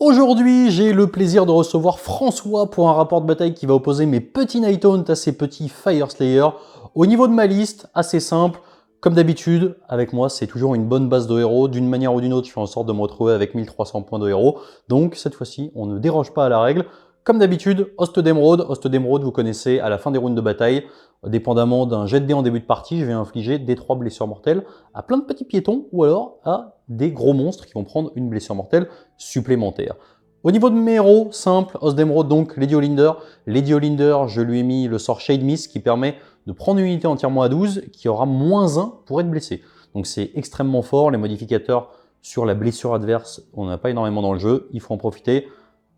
Aujourd'hui, j'ai le plaisir de recevoir François pour un rapport de bataille qui va opposer mes petits Nighthaunt à ses petits Fire Slayer. Au niveau de ma liste, assez simple. Comme d'habitude, avec moi, c'est toujours une bonne base de héros. D'une manière ou d'une autre, je fais en sorte de me retrouver avec 1300 points de héros. Donc, cette fois-ci, on ne déroge pas à la règle. Comme d'habitude, Host d'Emeraude. Host d'Emeraude, vous connaissez, à la fin des rounds de bataille, dépendamment d'un jet de dés en début de partie, je vais infliger des 3 blessures mortelles à plein de petits piétons ou alors à des gros monstres qui vont prendre une blessure mortelle supplémentaire. Au niveau de mes héros, simple, Host d'Emeraude, donc Lady Olinder. Lady Olinder, je lui ai mis le sort Shade Mist qui permet de prendre une unité entièrement à 12 qui aura -1 pour être blessé. Donc c'est extrêmement fort, les modificateurs sur la blessure adverse, on n'a pas énormément dans le jeu, il faut en profiter.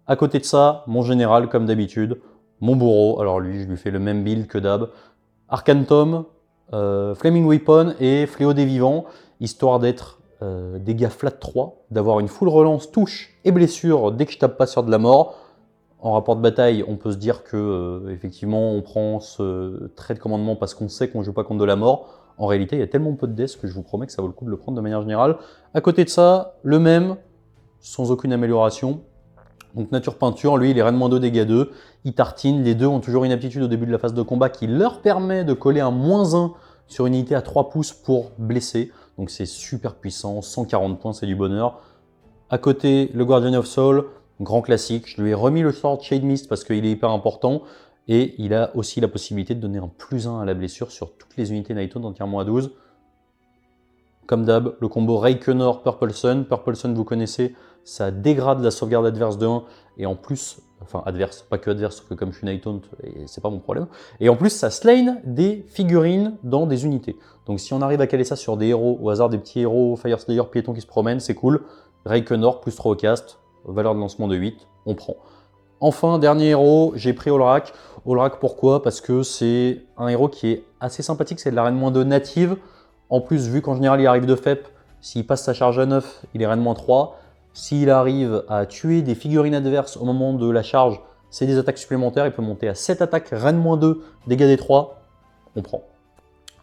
À côté de ça, mon général, comme d'habitude, mon bourreau, alors lui, je lui fais le même build que d'hab. Arcane Tome, Flaming Weapon et Fléau des Vivants, histoire d'être dégâts flat 3, d'avoir une full relance, touche et blessure dès que je tape pas sur de la mort. En rapport de bataille, on peut se dire que effectivement on prend ce trait de commandement parce qu'on sait qu'on joue pas contre de la mort. En réalité, il y a tellement peu de deaths que je vous promets que ça vaut le coup de le prendre de manière générale. À côté de ça, le même, sans aucune amélioration. Donc nature peinture, lui il est Rennes-2, dégâts 2, il tartine, les deux ont toujours une aptitude au début de la phase de combat qui leur permet de coller un -1 sur une unité à 3 pouces pour blesser. Donc c'est super puissant, 140 points, c'est du bonheur. À côté, le Guardian of Soul, grand classique, je lui ai remis le sort Shade Mist parce qu'il est hyper important. Et il a aussi la possibilité de donner un +1 à la blessure sur toutes les unités Nighthaunt entièrement à 12. Comme d'hab, le combo Reikenor Purple Sun. Purple Sun, vous connaissez, ça dégrade la sauvegarde adverse de 1, et en plus, enfin adverse, pas que adverse, que comme je suis Nighthaunt, et c'est pas mon problème, et en plus ça slane des figurines dans des unités. Donc si on arrive à caler ça sur des héros, au hasard des petits héros Fire Slayer piétons qui se promènent, c'est cool. Reikenor, +3 au cast, valeur de lancement de 8, on prend. Enfin, dernier héros, j'ai pris Olrak. Olrak, pourquoi? Parce que c'est un héros qui est assez sympathique, c'est de la Rennes-2 native. En plus, vu qu'en général il arrive de FEP, s'il passe sa charge à 9, il est Rennes-3. S'il arrive à tuer des figurines adverses au moment de la charge, c'est des attaques supplémentaires. Il peut monter à 7 attaques, Rennes-2, dégâts des 3, on prend.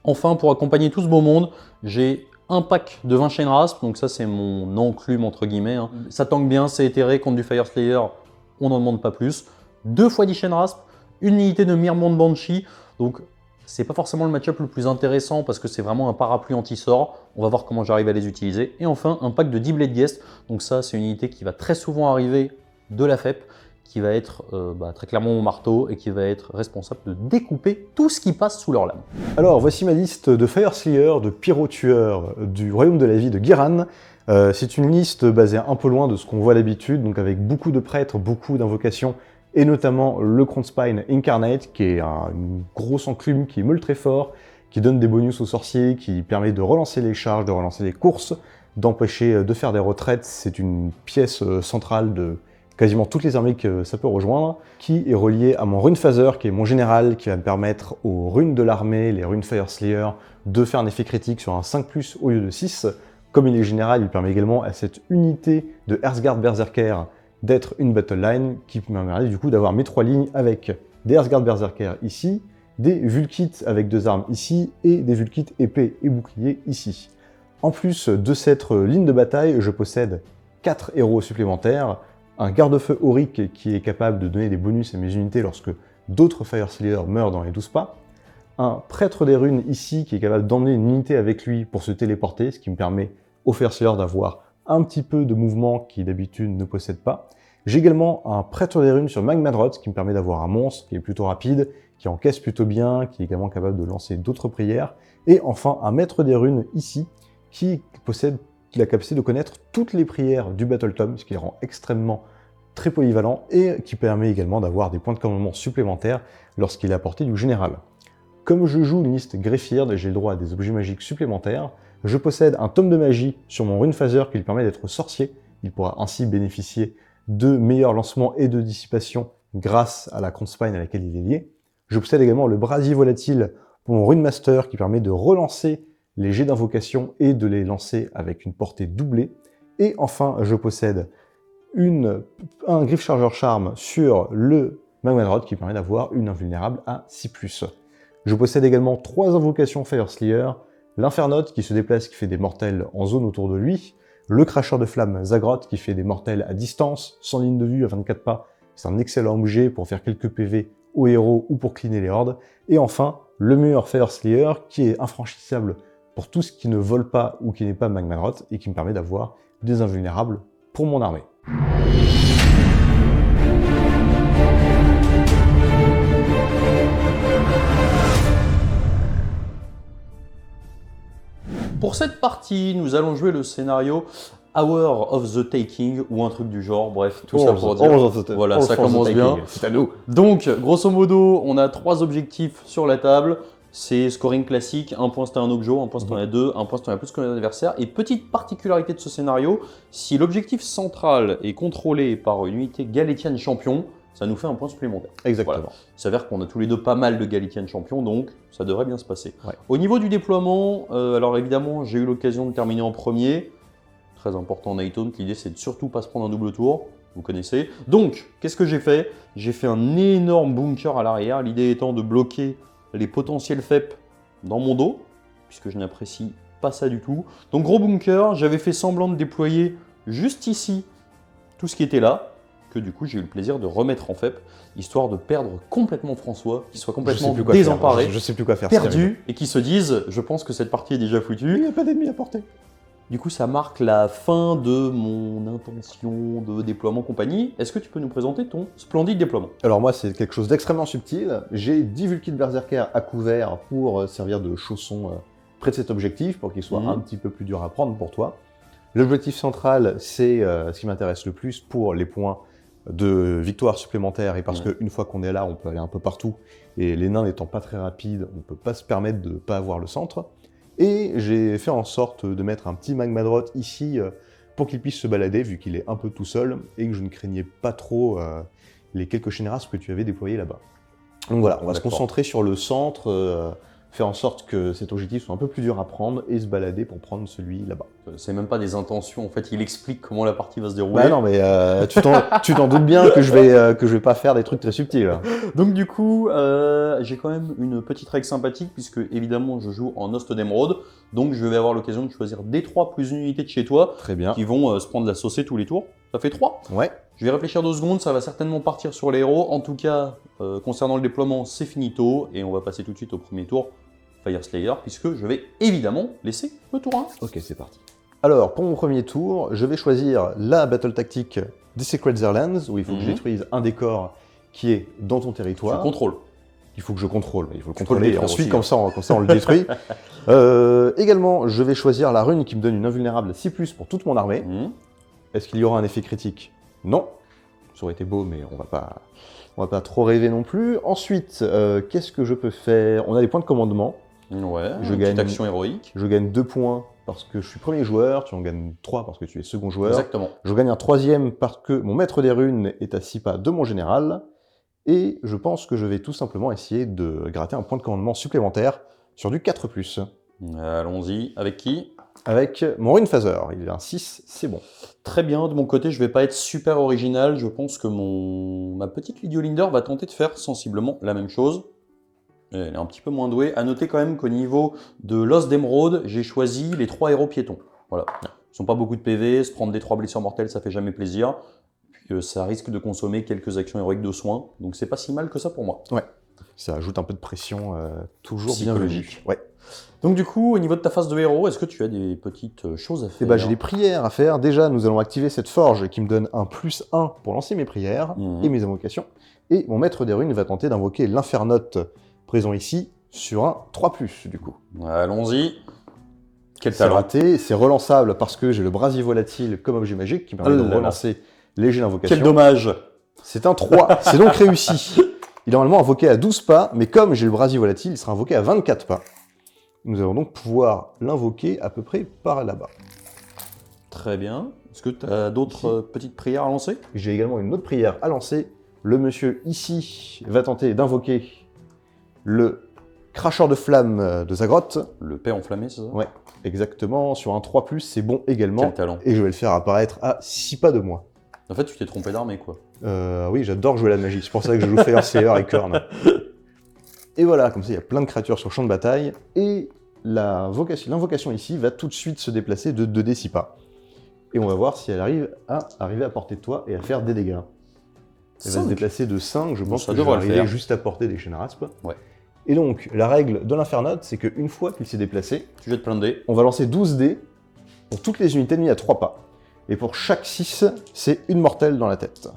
Enfin, pour accompagner tout ce beau monde, j'ai un pack de 20 chaînes rasp, donc ça c'est mon enclume entre guillemets. Ça tank bien, c'est éthéré, contre du Fire Slayer, on n'en demande pas plus. 2 fois 10 chaînes rasp, une unité de Myrmond Banshee, donc c'est pas forcément le match-up le plus intéressant parce que c'est vraiment un parapluie anti-sort. On va voir comment j'arrive à les utiliser. Et enfin, un pack de 10 Blade Guest. Donc ça, c'est une unité qui va très souvent arriver de la FEP, qui va être très clairement mon marteau et qui va être responsable de découper tout ce qui passe sous leur lame. Alors, voici ma liste de Fire Slayer, de pyro-tueurs du Royaume de la Vie de Guiran. C'est une liste basée un peu loin de ce qu'on voit d'habitude, donc avec beaucoup de prêtres, beaucoup d'invocations, et notamment le Crownspine Incarnate, qui est une grosse enclume qui meule très fort, qui donne des bonus aux sorciers, qui permet de relancer les charges, de relancer les courses, d'empêcher de faire des retraites. C'est une pièce centrale de quasiment toutes les armées que ça peut rejoindre, qui est relié à mon Runephaser, qui est mon général, qui va me permettre aux runes de l'armée, les runes Fire Slayer, de faire un effet critique sur un 5+, au lieu de 6. Comme il est général, il permet également à cette unité de Hearthguard Berserker d'être une battle line, qui me permet du coup d'avoir mes 3 lignes avec des Hearthguard Berserker ici, des Vulkits avec 2 armes ici, et des Vulkits épée et bouclier ici. En plus de cette ligne de bataille, je possède 4 héros supplémentaires, un garde-feu aurique qui est capable de donner des bonus à mes unités lorsque d'autres Fire Slayer meurent dans les 12 pas, un prêtre des runes ici qui est capable d'emmener une unité avec lui pour se téléporter, ce qui me permet au Fire Slayer d'avoir un petit peu de mouvement qui d'habitude ne possède pas. J'ai également un prêtre des runes sur Magmadrot, ce qui me permet d'avoir un monstre qui est plutôt rapide, qui encaisse plutôt bien, qui est également capable de lancer d'autres prières. Et enfin un maître des runes ici, qui possède la capacité de connaître toutes les prières du Battle Tome, ce qui le rend extrêmement très polyvalent, et qui permet également d'avoir des points de commandement supplémentaires lorsqu'il est à portée du général. Comme je joue une liste Greyfeard et j'ai le droit à des objets magiques supplémentaires, je possède un tome de magie sur mon Runephaser qui lui permet d'être sorcier. Il pourra ainsi bénéficier de meilleurs lancements et de dissipation grâce à la Crownspine à laquelle il est lié. Je possède également le brasier volatile pour mon Runemaster qui permet de relancer les jets d'invocation et de les lancer avec une portée doublée. Et enfin, je possède un Griff Charger Charm sur le Magmadrot qui permet d'avoir une invulnérable à 6+. Je possède également 3 invocations Fire Slayer, l'Infernote qui se déplace, qui fait des mortels en zone autour de lui, le cracheur de flammes Zagroth qui fait des mortels à distance, sans ligne de vue, à 24 pas. C'est un excellent objet pour faire quelques PV aux héros ou pour cleaner les hordes. Et enfin, le mur Fire Slayer qui est infranchissable pour tout ce qui ne vole pas ou qui n'est pas Magmadroth et qui me permet d'avoir des invulnérables pour mon armée. Pour cette partie, nous allons jouer le scénario Hour of the Taking ou un truc du genre, bref, tout ça pour dire. Voilà, ça commence bien. C'est à nous. Donc, grosso modo, on a 3 objectifs sur la table. C'est scoring classique, 1 point si t'as un objet, 1 point si t'en as 2, 1 point si t'en as plus que l'adversaire. Et petite particularité de ce scénario, si l'objectif central est contrôlé par une unité Galetian champion, ça nous fait un point supplémentaire. Exactement. Voilà. Il s'avère qu'on a tous les deux pas mal de Galetian champions, donc ça devrait bien se passer. Ouais. Au niveau du déploiement, alors évidemment, j'ai eu l'occasion de terminer en premier. Très important en Hightaunt, l'idée c'est de surtout pas se prendre un double tour, vous connaissez. Donc, qu'est-ce que j'ai fait? J'ai fait un énorme bunker à l'arrière, l'idée étant de bloquer les potentiels FEP dans mon dos, puisque je n'apprécie pas ça du tout. Donc gros bunker, j'avais fait semblant de déployer juste ici tout ce qui était là, que du coup j'ai eu le plaisir de remettre en FEP, histoire de perdre complètement François, qu'il soit complètement désemparé, Je sais plus quoi faire. perdu, et qu'il se dise, je pense que cette partie est déjà foutue. Il n'y a pas d'ennemis à portée. Du coup, ça marque la fin de mon intention de déploiement compagnie. Est-ce que tu peux nous présenter ton splendide déploiement? Alors moi, c'est quelque chose d'extrêmement subtil. J'ai 10 Vulkid Berserker à couvert pour servir de chaussons près de cet objectif, pour qu'il soit un petit peu plus dur à prendre pour toi. L'objectif central, c'est ce qui m'intéresse le plus pour les points de victoire supplémentaires, et parce qu'une fois qu'on est là, on peut aller un peu partout, et les nains n'étant pas très rapides, on ne peut pas se permettre de ne pas avoir le centre. Et j'ai fait en sorte de mettre un petit Magmadroth ici pour qu'il puisse se balader, vu qu'il est un peu tout seul, et que je ne craignais pas trop les quelques Shinras que tu avais déployés là-bas. Donc voilà, on va se concentrer sur le centre, faire en sorte que cet objectif soit un peu plus dur à prendre, et se balader pour prendre celui là-bas. C'est même pas des intentions, en fait, il explique comment la partie va se dérouler. Bah non, mais tu t'en doutes bien que je vais pas faire des trucs très subtils. Donc du coup, j'ai quand même une petite règle sympathique, puisque évidemment je joue en Host d'Emeraude, donc je vais avoir l'occasion de choisir des 3 plus une unité de chez toi, Très bien. qui vont se prendre la saucée tous les tours. Ça fait 3. Ouais. Je vais réfléchir 2 secondes, ça va certainement partir sur les héros. En tout cas, concernant le déploiement, c'est finito, et on va passer tout de suite au premier tour, Fire Slayer, puisque je vais évidemment laisser le tour 1. Ok, c'est parti. Alors, pour mon premier tour, je vais choisir la battle tactique des Sacred Lands, où il faut que je détruise un décor qui est dans ton territoire. Tu contrôles. Il faut que je contrôle, il faut le Tu peux contrôler, le et détruire ensuite, aussi, comme ça, on le détruit. Également, je vais choisir la rune qui me donne une invulnérable 6+, pour toute mon armée. Est-ce qu'il y aura un effet critique? Non. Ça aurait été beau, mais on va pas trop rêver non plus. Ensuite, qu'est-ce que je peux faire? On a des points de commandement. Ouais, Je une gagne petite action héroïque. Je gagne 2 points parce que je suis premier joueur, tu en gagnes 3 parce que tu es second joueur. Exactement. Je gagne un 3e parce que mon maître des runes est à 6 pas de mon général. Et je pense que je vais tout simplement essayer de gratter un point de commandement supplémentaire sur du 4+. Allons-y. Avec qui? Avec mon Rune Phaser. Il est un 6, c'est bon. Très bien, de mon côté, je vais pas être super original. Je pense que ma petite Lydio Linder va tenter de faire sensiblement la même chose. Elle est un petit peu moins douée. À noter quand même qu'au niveau de Lost d'Emeraude, j'ai choisi les 3 héros piétons. Voilà. Ils sont pas beaucoup de PV, se prendre des 3 blessures mortelles, ça fait jamais plaisir. Puis ça risque de consommer quelques actions héroïques de soins. Donc c'est pas si mal que ça pour moi. Ouais. Ça ajoute un peu de pression, toujours psychologique. bienvenue. Ouais. Donc du coup, au niveau de ta phase de héros, est-ce que tu as des petites choses à faire? Eh ben, j'ai des prières à faire. Déjà, nous allons activer cette forge qui me donne un +1 pour lancer mes prières et mes invocations. Et mon maître des runes va tenter d'invoquer l'Infernote présent ici sur un 3+, du coup. Allons-y. Quel C'est talent. raté, c'est relançable parce que j'ai le brasier volatile comme objet magique qui permet de relancer les jets d'invocation. Quel dommage. C'est un 3, c'est donc réussi. Il est normalement invoqué à 12 pas, mais comme j'ai le brasier volatile, il sera invoqué à 24 pas. Nous allons donc pouvoir l'invoquer à peu près par là-bas. Très bien. Est-ce que tu as d'autres petites prières à lancer? J'ai également une autre prière à lancer. Le monsieur ici va tenter d'invoquer le cracheur de flammes de Zagroth. Le paix enflammé, c'est ça? Ouais, exactement. Sur un 3+, c'est bon également. Quel talent. Et je vais le faire apparaître à 6 pas de moi. En fait, tu t'es trompé d'armée, quoi. Oui, j'adore jouer la magie. C'est pour ça que je joue Fire Slayer et Kurn. Et voilà, comme ça, il y a plein de créatures sur le champ de bataille. Et l'invocation ici va tout de suite se déplacer de 2d6 pas. Et on va voir si elle arrive à portée de toi et à faire des dégâts. Elle va se déplacer de 5, je pense ça que je vais devrait le arriver faire. juste à portée des chaînes rasp. Ouais. Et donc, la règle de l'Infernote, c'est qu'une fois qu'il s'est déplacé, Tu jettes plein de dés. on va lancer 12 dés pour toutes les unités ennemies à 3 pas. Et pour chaque 6, c'est une mortelle dans la tête.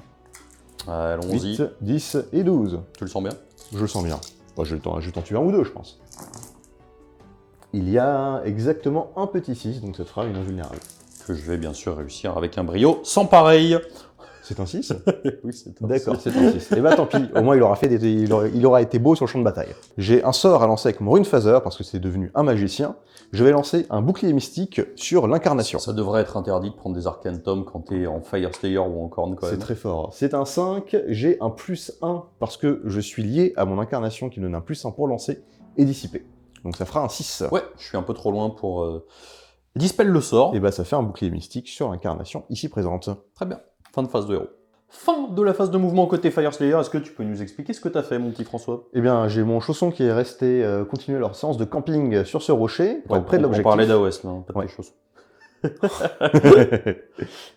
Allons-y. 8, 10 et 12. Tu le sens bien? Je le sens bien. Bon, je vais t'en tuer un ou deux, je pense. Il y a exactement un petit 6, donc ça te fera une invulnérable. Que je vais bien sûr réussir avec un brio sans pareil. C'est un 6? Oui, c'est un D'accord, six. c'est un 6. Et bah tant pis, au moins il aura été beau sur le champ de bataille. J'ai un sort à lancer avec mon Rune Phaser, parce que c'est devenu un magicien. Je vais lancer un bouclier mystique sur l'incarnation. Ça devrait être interdit de prendre des Arcane Tome quand t'es en Fire Slayer ou en Corne quand C'est même. très fort. C'est un 5, j'ai un +1 parce que je suis lié à mon incarnation qui donne un +1 pour lancer et dissiper. Donc ça fera un 6. Ouais, je suis un peu trop loin pour dispel le sort. Et bah ça fait un bouclier mystique sur l'incarnation ici présente. Très bien. Fin de phase de héros. Fin de la phase de mouvement côté Fire Slayer. Est-ce que tu peux nous expliquer ce que t'as fait, mon petit François? Eh bien, j'ai mon chausson qui est resté continuer leur séance de camping sur ce rocher, pour être près de On l'objectif. parlait d'AOS là, hein, pas de Ouais. tes choses.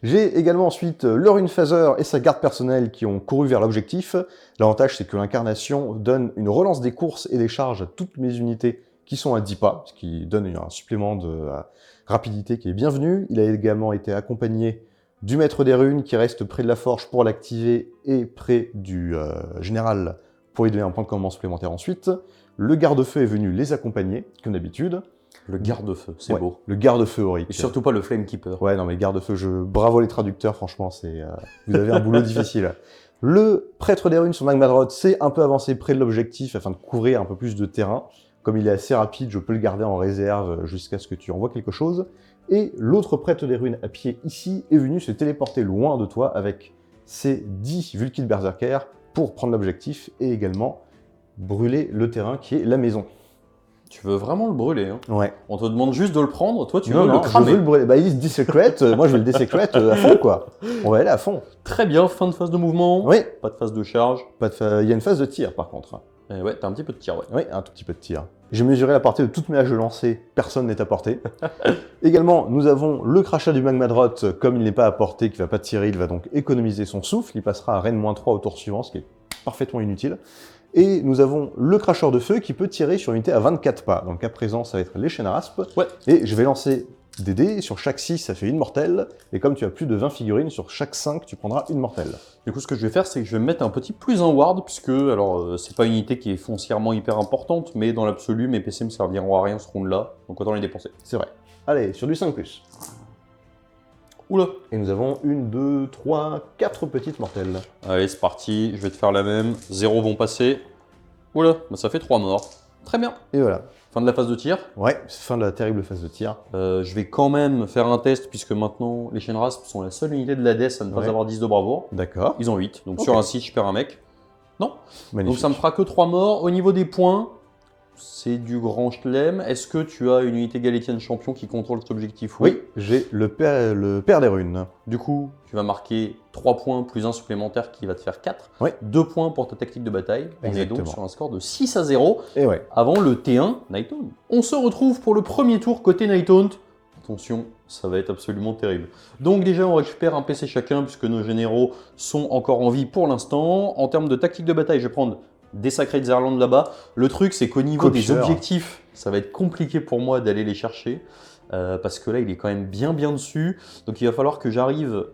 J'ai également ensuite le Rune Phaser et sa garde personnelle qui ont couru vers l'objectif. L'avantage, c'est que l'incarnation donne une relance des courses et des charges à toutes mes unités qui sont à 10 pas, ce qui donne un supplément de rapidité qui est bienvenu. Il a également été accompagné du Maître des Runes qui reste près de la forge pour l'activer et près du général pour lui donner un point de commandement supplémentaire ensuite. Le garde-feu est venu les accompagner, comme d'habitude. Le garde-feu, c'est Ouais, beau. le garde-feu Auric. Et surtout pas le Flame Keeper. Ouais, non mais garde-feu, bravo les traducteurs, franchement, vous avez un boulot difficile. Le prêtre des runes sur Magmadrod s'est un peu avancé près de l'objectif afin de couvrir un peu plus de terrain. Comme il est assez rapide, je peux le garder en réserve jusqu'à ce que tu envoies quelque chose. Et l'autre prêtre des runes à pied ici est venu se téléporter loin de toi avec ses 10 Vulkid Berserker pour prendre l'objectif et également brûler le terrain qui est la maison. Tu veux vraiment le brûler, hein? Ouais. On te demande juste de le prendre, toi tu Non, veux non, le cramer. je veux le brûler. Bah, il se desecrate, moi je vais le desecrate à fond, quoi. On va aller à fond. Très bien, fin de phase de mouvement. Oui, Pas de phase de charge. il y a une phase de tir par contre. Et ouais, t'as un petit peu de tir, ouais. Oui, un tout petit peu de tir. J'ai mesuré la portée de toutes mes haches de lancer, personne n'est à portée. Également, nous avons le crachat du Magmadrot, comme il n'est pas à portée, qui ne va pas tirer, il va donc économiser son souffle, il passera à Rennes -3 au tour suivant, ce qui est parfaitement inutile. Et nous avons le cracheur de feu qui peut tirer sur une unité à 24 pas. Donc à présent, ça va être les chaînes rasp. Ouais. Et je vais lancer des dés, sur chaque 6, ça fait une mortelle. Et comme tu as plus de 20 figurines, sur chaque 5, tu prendras une mortelle. Du coup, ce que je vais faire, c'est que je vais me mettre un petit plus un ward, puisque, alors, c'est pas une unité qui est foncièrement hyper importante, mais dans l'absolu, mes PC me serviront à rien ce round-là, donc autant les dépenser. C'est vrai. Allez, sur du 5+. Oula! Et nous avons 1, 2, 3, 4 petites mortelles. Allez, c'est parti, je vais te faire la même. 0 vont passer. Oula, bah ça fait 3 morts. Très bien. Et voilà. Fin de la phase de tir. Ouais, c'est fin de la terrible phase de tir. Je vais quand même faire un test, puisque maintenant, les chaînes rasp sont la seule unité de l'Hadès à ne pas Ouais. avoir 10 de bravoure. D'accord. Ils ont 8, donc Ok. sur un 6, je perds un mec. Non. Magnifique. Donc ça me fera que 3 morts. Au niveau des points, c'est du grand chelem. Est-ce que tu as une unité galétienne champion qui contrôle cet objectif? Oui, j'ai le père des runes. Du coup, tu vas marquer 3 points plus 1 supplémentaire qui va te faire 4. Oui. 2 points pour ta tactique de bataille. On est Exactement. donc sur un score de 6-0 Et ouais. avant le T1 Nighthaunt. On se retrouve pour le premier tour côté Nighthaunt. Attention, ça va être absolument terrible. Donc déjà, on récupère un PC chacun puisque nos généraux sont encore en vie pour l'instant. En termes de tactique de bataille, je vais prendre des Sacred Zerland là-bas. Le truc, c'est qu'au niveau des Copieur. objectifs, ça va être compliqué pour moi d'aller les chercher. Parce que là, il est quand même bien dessus. Donc il va falloir que j'arrive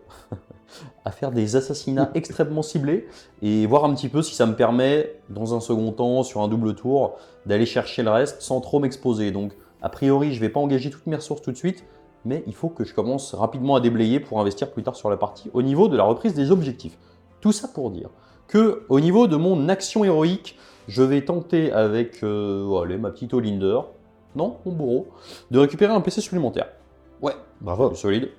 à faire des assassinats extrêmement ciblés et voir un petit peu si ça me permet, dans un second temps, sur un double tour, d'aller chercher le reste sans trop m'exposer. Donc a priori, je ne vais pas engager toutes mes ressources tout de suite, mais il faut que je commence rapidement à déblayer pour investir plus tard sur la partie au niveau de la reprise des objectifs. Tout ça pour dire que au niveau de mon action héroïque, je vais tenter avec allez, ma petite Olinder, non, mon bourreau, de récupérer un PC supplémentaire. Ouais, Bravo. plus solide.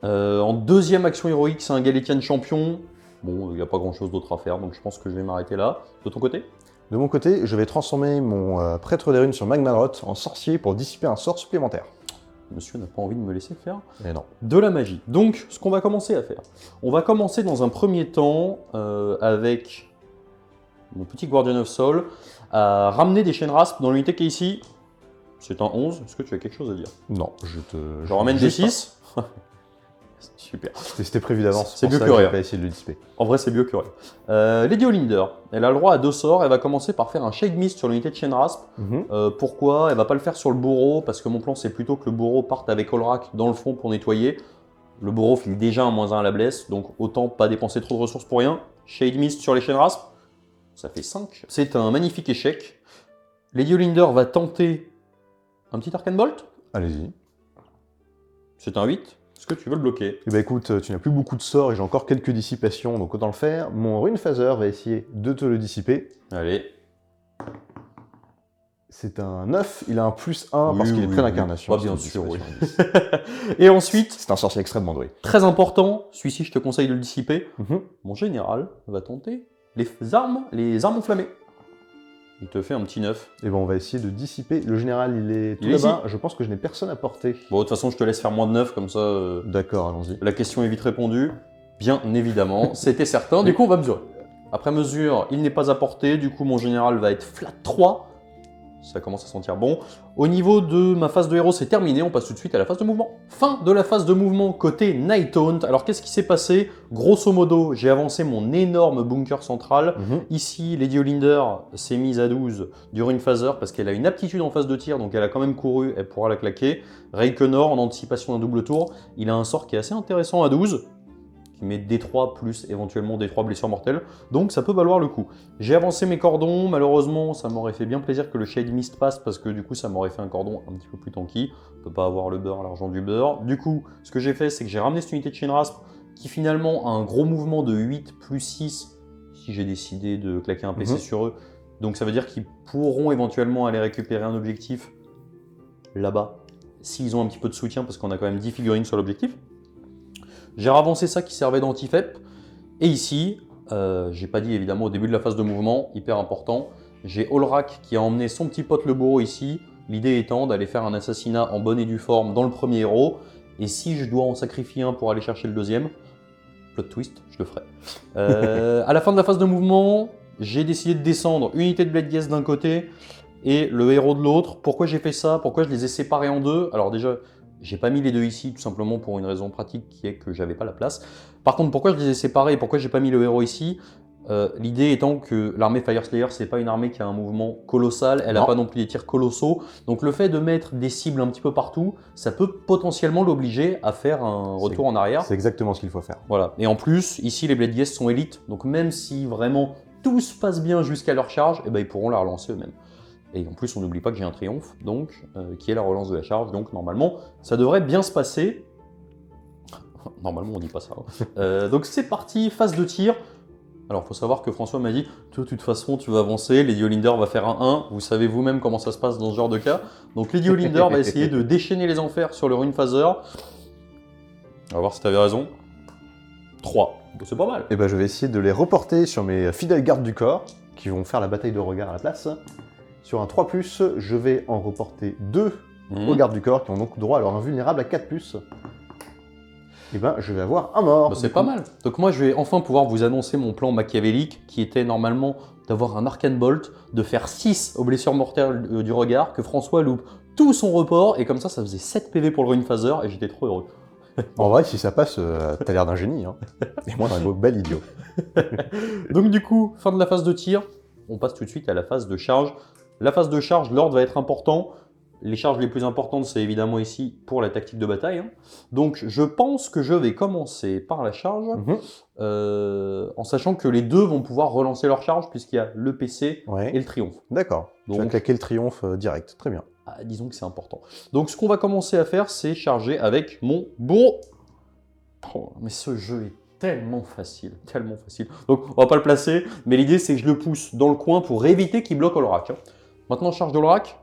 En deuxième action héroïque, c'est un Galétian champion. Bon, il n'y a pas grand chose d'autre à faire, donc je pense que je vais m'arrêter là. De ton côté? De mon côté, je vais transformer mon prêtre des runes sur Magmadrot en sorcier pour dissiper un sort supplémentaire. Monsieur n'a pas envie de me laisser faire Et non. de la magie. Donc, ce qu'on va commencer à faire, on va commencer dans un premier temps avec mon petit Guardian of Soul à ramener des chaînes rasp dans l'unité qui est ici. C'est un 11. Est-ce que tu as quelque chose à dire? Non, Je ramène des 6. Super. C'était prévu d'avance. C'est mieux pour que ça rien. j'ai pas essayé de le dissiper. En vrai, c'est mieux que rien. Lady Olinder, elle a le droit à 2 sorts. Elle va commencer par faire un Shade Mist sur l'unité de Shenrasp. Pourquoi? Elle va pas le faire sur le bourreau, parce que mon plan, c'est plutôt que le bourreau parte avec Olrak dans le fond pour nettoyer. Le bourreau file déjà un -1 à la blesse, donc autant pas dépenser trop de ressources pour rien. Shade Mist sur les Shenrasp, ça fait 5. C'est un magnifique échec. Lady Olinder va tenter un petit Arcane Bolt. Allez-y. C'est un 8. Est-ce que tu veux le bloquer? Eh ben écoute, tu n'as plus beaucoup de sorts et j'ai encore quelques dissipations, donc autant le faire. Mon Rune Phaser va essayer de te le dissiper. Allez. C'est un 9, il a un +1 parce qu'il est près d'incarnation. Bah, bien sûr, oui. Et ensuite, c'est un sorcier extrêmement doué. très important, celui-ci je te conseille de le dissiper. Mhm. Mon général va tenter les armes enflammées. Il te fait un petit 9. Et ben on va essayer de dissiper. Le général, il est tout Il est là-bas. Je pense que je n'ai personne à porter. Bon, de toute façon, je te laisse faire moins de 9, comme ça, D'accord, allons-y. la question est vite répondue. Bien évidemment, c'était certain. Du coup, on va mesurer. Après mesure, il n'est pas à portée. Du coup, mon général va être flat 3. Ça commence à sentir bon. Au niveau de ma phase de héros, c'est terminé. On passe tout de suite à la phase de mouvement. Fin de la phase de mouvement côté Nighthaunt. Alors, qu'est-ce qui s'est passé? Grosso modo, j'ai avancé mon énorme bunker central. Ici, Lady Olinder s'est mise à 12 du Rune Phaser parce qu'elle a une aptitude en phase de tir, donc elle a quand même couru, elle pourra la claquer. Reikenor, en anticipation d'un double tour, il a un sort qui est assez intéressant à 12. Qui met D3 plus éventuellement D3 blessures mortelles, donc ça peut valoir le coup. J'ai avancé mes cordons, malheureusement ça m'aurait fait bien plaisir que le Shade Mist passe parce que du coup ça m'aurait fait un cordon un petit peu plus tanky. On peut pas avoir le beurre à l'argent du beurre. Du coup, ce que j'ai fait, c'est que j'ai ramené cette unité de Shenrasp qui finalement a un gros mouvement de 8 plus 6 si j'ai décidé de claquer un PC sur eux. Donc ça veut dire qu'ils pourront éventuellement aller récupérer un objectif là-bas s'ils ont un petit peu de soutien parce qu'on a quand même 10 figurines sur l'objectif. J'ai ravancé ça qui servait d'anti-FEP. Et ici, j'ai pas dit évidemment au début de la phase de mouvement, hyper important, j'ai Olrak qui a emmené son petit pote le bourreau ici. L'idée étant d'aller faire un assassinat en bonne et due forme dans le premier héros. Et si je dois en sacrifier un pour aller chercher le deuxième, plot twist, je le ferai. À la fin de la phase de mouvement, j'ai décidé de descendre unité de Blade Guest d'un côté et le héros de l'autre. Pourquoi j'ai fait ça? Pourquoi je les ai séparés en deux? Alors déjà, j'ai pas mis les deux ici, tout simplement pour une raison pratique qui est que j'avais pas la place. Par contre, pourquoi je les ai séparés et pourquoi j'ai pas mis le héros ici? L'idée étant que l'armée Fireslayer, c'est pas une armée qui a un mouvement colossal, elle n'a pas non plus des tirs colossaux. Donc le fait de mettre des cibles un petit peu partout, ça peut potentiellement l'obliger à faire un retour en arrière. C'est exactement ce qu'il faut faire. Voilà. Et en plus, ici, les Blade Guests sont élites, donc même si vraiment tout se passe bien jusqu'à leur charge, eh ben, ils pourront la relancer eux-mêmes. Et en plus, on n'oublie pas que j'ai un triomphe, donc qui est la relance de la charge. Donc normalement, ça devrait bien se passer. Normalement, on dit pas ça. Donc c'est parti, phase de tir. Alors, il faut savoir que François m'a dit, de toute façon, tu vas avancer, Lady Olinder va faire un 1. Vous savez vous-même comment ça se passe dans ce genre de cas. Donc Lady Olinder va essayer de déchaîner les enfers sur le Rune Phaser. On va voir si tu avais raison. 3. C'est pas mal. Et ben, je vais essayer de les reporter sur mes fidèles gardes du corps, qui vont faire la bataille de regard à la place. Sur un 3+, je vais en reporter 2 aux gardes du corps, qui ont donc droit à leur invulnérable à 4+. Et ben, je vais avoir un mort. Bah, c'est pas mal. Donc moi, je vais enfin pouvoir vous annoncer mon plan machiavélique, qui était normalement d'avoir un Arcane Bolt, de faire 6 aux blessures mortelles du regard, que François loupe tout son report, et comme ça faisait 7 PV pour le Rune Phaser, et j'étais trop heureux. En vrai, si ça passe, t'as l'air d'un génie. Hein. Et moi, d'un beau bel idiot. Donc du coup, fin de la phase de tir, on passe tout de suite à la phase de charge. La phase de charge, l'ordre va être important. Les charges les plus importantes, c'est évidemment ici pour la tactique de bataille. Hein. Donc je pense que je vais commencer par la charge, en sachant que les deux vont pouvoir relancer leur charge, puisqu'il y a le PC et le triomphe. D'accord. Tu vas claquer le triomphe direct, très bien. Disons que c'est important. Donc ce qu'on va commencer à faire, c'est charger avec mon bourreau. Oh, mais ce jeu est tellement facile, tellement facile. Donc on va pas le placer, mais l'idée c'est que je le pousse dans le coin pour éviter qu'il bloque Olrak. Hein. Maintenant charge d'Olrak.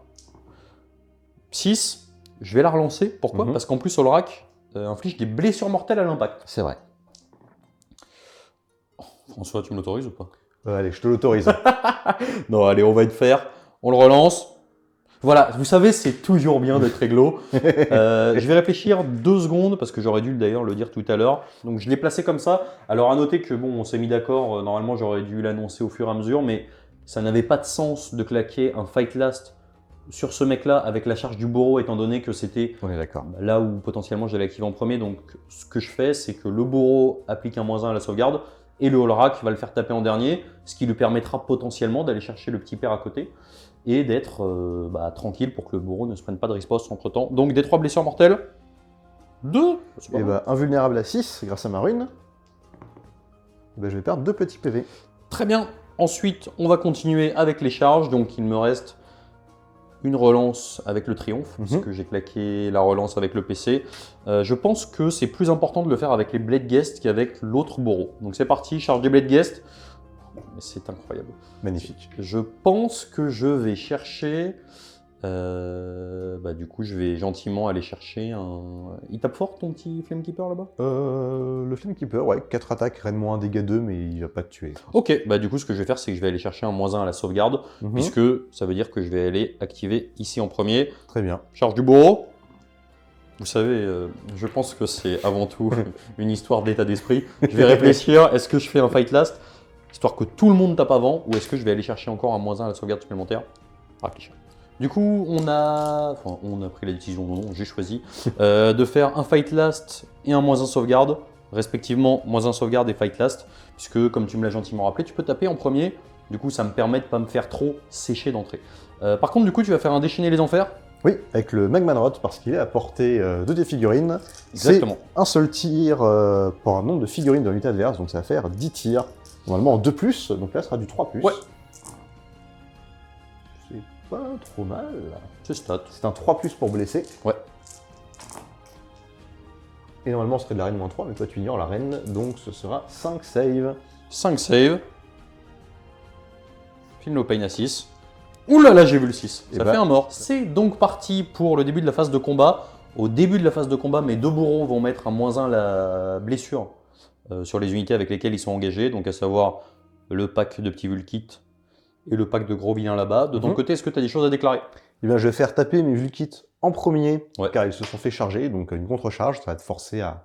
6, je vais la relancer. Pourquoi? Parce qu'en plus Olrak inflige des blessures mortelles à l'impact. C'est vrai. Oh, François, tu me l'autorises ou pas? Allez, je te l'autorise. Non, allez, on va être fair. On le relance. Voilà, vous savez, c'est toujours bien d'être réglo. Je vais réfléchir 2 secondes, parce que j'aurais dû d'ailleurs le dire tout à l'heure. Donc je l'ai placé comme ça. Alors à noter que bon, on s'est mis d'accord, normalement j'aurais dû l'annoncer au fur et à mesure, mais ça n'avait pas de sens de claquer un Fight Last sur ce mec-là avec la charge du bourreau, étant donné que c'était On est d'accord. là où potentiellement j'allais activer en premier. Donc ce que je fais, c'est que le bourreau applique un -1 à la sauvegarde et le Olrak va le faire taper en dernier, ce qui lui permettra potentiellement d'aller chercher le petit père à côté et d'être tranquille pour que le bourreau ne se prenne pas de riposte entre temps. Donc des 3 blessures mortelles, 2. Et bah, invulnérable à 6 grâce à ma ruine. Bah, je vais perdre 2 petits PV. Très bien. Ensuite, on va continuer avec les charges. Donc il me reste une relance avec le triomphe, puisque j'ai claqué la relance avec le PC. Je pense que c'est plus important de le faire avec les Blade Guest qu'avec l'autre bourreau. Donc c'est parti, charge des Blade Guest. Mais c'est incroyable. Magnifique. Je pense que je vais chercher... du coup, je vais gentiment aller chercher un... Il tape fort ton petit Flamekeeper là-bas? Le Flamekeeper, ouais, 4 attaques, reine moins, dégâts 2, mais il va pas te tuer. Ok, du coup, ce que je vais faire, c'est que je vais aller chercher un -1 à la sauvegarde, puisque ça veut dire que je vais aller activer ici en premier. Très bien. Charge du bourreau. Vous savez, je pense que c'est avant tout une histoire d'état d'esprit. Je vais réfléchir, est-ce que je fais un fight last, histoire que tout le monde tape avant, ou est-ce que je vais aller chercher encore un -1 à la sauvegarde supplémentaire? Réfléchir. Du coup, on a pris la décision, non, j'ai choisi de faire un fight last et un -1 sauvegarde, respectivement -1 sauvegarde et fight last, puisque comme tu me l'as gentiment rappelé, tu peux taper en premier. Du coup, ça me permet de ne pas me faire trop sécher d'entrée. Par contre, du coup, tu vas faire un déchaîner les enfers. Oui, avec le Magmanrot, parce qu'il est à portée de tes figurines. Exactement. C'est un seul tir pour un nombre de figurines de l'unité adverse, donc ça va faire 10 tirs. Normalement en 2+, donc là, ce sera du 3+. Ouais. C'est pas trop mal. C'est stat. C'est un 3+ pour blesser. Ouais. Et normalement, ce serait de la reine -3, mais toi, tu ignores la reine, donc ce sera 5 save. 5 save. Feel no pain à 6. Ouh là là, j'ai vu le 6. Ça fait un mort. C'est donc parti pour le début de la phase de combat. Au début de la phase de combat, mes 2 bourreaux vont mettre un -1 la blessure sur les unités avec lesquelles ils sont engagés, donc à savoir le pack de petits Vulkits et le pack de gros vilains là-bas. De ton côté, est-ce que tu as des choses à déclarer? Eh bien, je vais faire taper mes Vulkits en premier, car ils se sont fait charger, donc une contre-charge, ça va te forcer à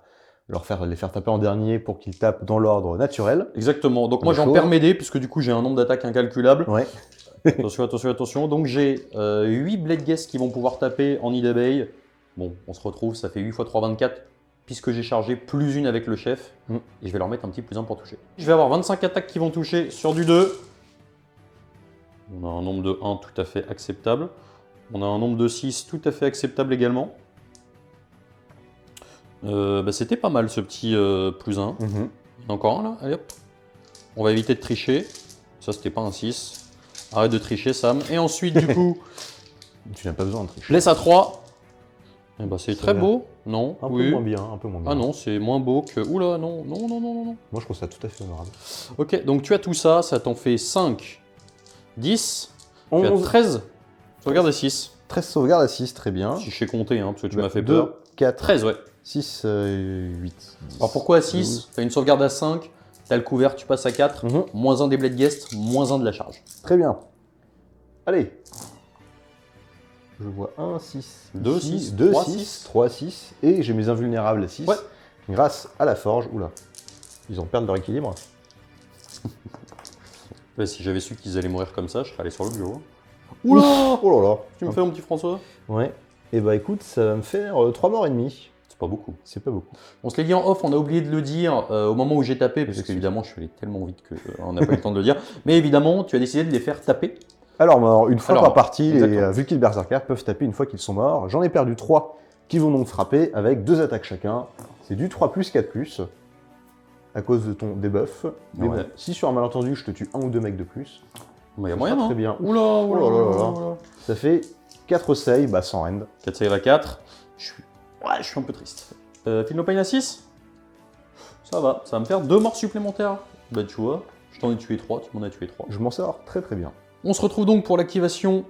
les faire taper en dernier pour qu'ils tapent dans l'ordre naturel. Exactement, donc moi j'en perds m'aider, puisque du coup j'ai un nombre d'attaques incalculable. Ouais. Attention, attention, attention. Donc j'ai 8 Blade Guests qui vont pouvoir taper en Ida Bay. Bon, on se retrouve, ça fait 8 x 3, 24, puisque j'ai chargé plus une avec le chef. Et je vais leur mettre un petit +1 pour toucher. Je vais avoir 25 attaques qui vont toucher sur du 2. On a un nombre de 1 tout à fait acceptable. On a un nombre de 6 tout à fait acceptable également. C'était pas mal ce petit +1. Il y en a encore un là, allez hop. On va éviter de tricher. Ça, c'était pas un 6. Arrête de tricher, Sam. Et ensuite, du coup... Tu n'as pas besoin de tricher. Blesse à 3. Eh ben, c'est très beau. Non, un peu moins bien, un peu moins bien. Ah non, c'est moins beau que... Oula, non, non, non, non, non. Moi, je trouve ça tout à fait honorable. Ok, donc tu as tout ça, ça t'en fait 5, 10, 11, tu as 13. Sauvegarde à 6. 13 sauvegardes à 6, très bien. Si je sais compter, hein, parce que tu m'as fait peur. 2, 4, 13, ouais. 6, 8, 10. Alors pourquoi à 6? Tu as une sauvegarde à 5, tu as le couvert, tu passes à 4, -1 des Blade Guest, -1 de la charge. Très bien. Allez. Je vois 1, 6, 2, 6, 2, 3, 6, 6. 3, 6. Et j'ai mes invulnérables à 6. Ouais. Grâce à la forge. Oula. Ils ont perdu leur équilibre. Si j'avais su qu'ils allaient mourir comme ça, je serais allé sur le bureau. Oula! Oh là là. Tu me fais mon petit François? Ouais. Et bah écoute, ça va me faire 3 morts et demi. C'est pas beaucoup. C'est pas beaucoup. On se l'est dit en off, on a oublié de le dire au moment où j'ai tapé, parce qu'évidemment je suis allé tellement vite qu'on n'a pas eu le temps de le dire. Mais évidemment, tu as décidé de les faire taper. Alors, une fois par partie, exactement. les Vulkits Berserkers peuvent taper une fois qu'ils sont morts. J'en ai perdu 3 qui vont donc frapper avec 2 attaques chacun. C'est du 3+, 4+, à cause de ton debuff. Mais bon, si sur un malentendu, je te tue 1 ou 2 mecs de plus, il y a moyen, très bien. Oula, oula, oula. Ça fait 4 saves, sans rend. 4 saves à 4. Je suis un peu triste. Feel no pain à 6. Ça va me faire 2 morts supplémentaires. Bah tu vois, je t'en ai tué 3, tu m'en as tué 3. Je m'en sors très très bien. On se retrouve donc pour l'activation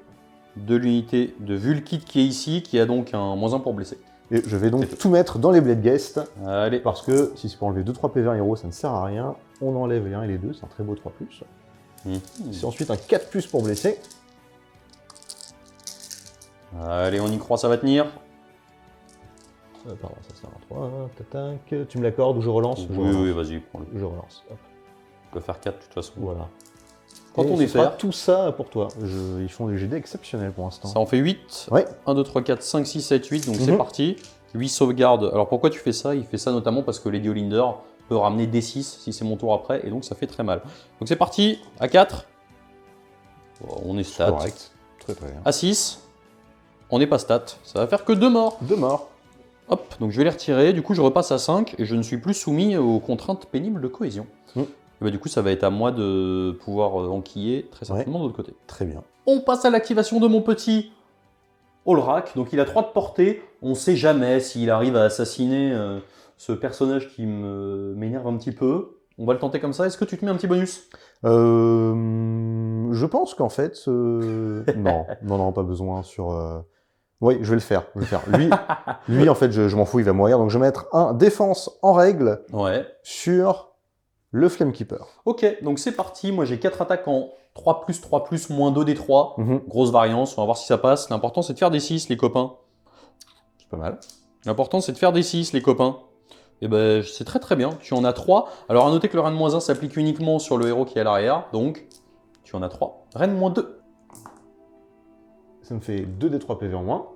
de l'unité de Vulkit qui est ici, qui a donc un -1 pour blesser. Et je vais donc tout mettre dans les Blade Guest. Allez. Parce que si c'est pour enlever 2-3 PV1 héros, ça ne sert à rien. On enlève les 1 et les 2, c'est un très beau 3+. C'est ensuite un 4+ pour blesser. Allez, on y croit, ça va tenir. Pardon, ça c'est un 3. Tac. Tu me l'accordes ou je relance? Oui, vas-y, prends-le. Je relance. Hop. Je peux faire 4 de toute façon. Voilà. quand Et on ce est sera fair. tout ça pour toi. Ils font des GD exceptionnels pour l'instant. Ça en fait 8. Ouais. 1, 2, 3, 4, 5, 6, 7, 8. Donc c'est parti. 8 sauvegardes. Alors pourquoi tu fais ça? Il fait ça notamment parce que Lady Olinder peut ramener D6 si c'est mon tour après. Et donc ça fait très mal. Donc c'est parti. À 4. On est stat. Correct. Très très bien. À 6. On n'est pas stat. Ça va faire que 2 morts. 2 morts. Hop, donc je vais les retirer. Du coup, je repasse à 5 et je ne suis plus soumis aux contraintes pénibles de cohésion. Et bah, du coup, ça va être à moi de pouvoir enquiller très certainement de l'autre côté. Très bien. On passe à l'activation de mon petit Olrak. Donc il a 3 de portée. On ne sait jamais s'il arrive à assassiner ce personnage qui m'énerve un petit peu. On va le tenter comme ça. Est-ce que tu te mets un petit bonus? Je pense qu'en fait... non, non, pas besoin sur... Oui, je vais le faire. Lui en fait, je m'en fous, il va mourir. Donc je vais mettre un défense en règle sur le Flamekeeper. Ok, donc c'est parti. Moi j'ai 4 attaques en 3+, moins 2 des 3. Grosse variance, on va voir si ça passe. L'important c'est de faire des 6, les copains. C'est pas mal. L'important c'est de faire des 6, les copains. Et ben c'est très très bien. Tu en as 3. Alors à noter que le Reine -1 s'applique uniquement sur le héros qui est à l'arrière. Donc tu en as 3. Reine -2. Ça me fait 2 des 3 PV en moins.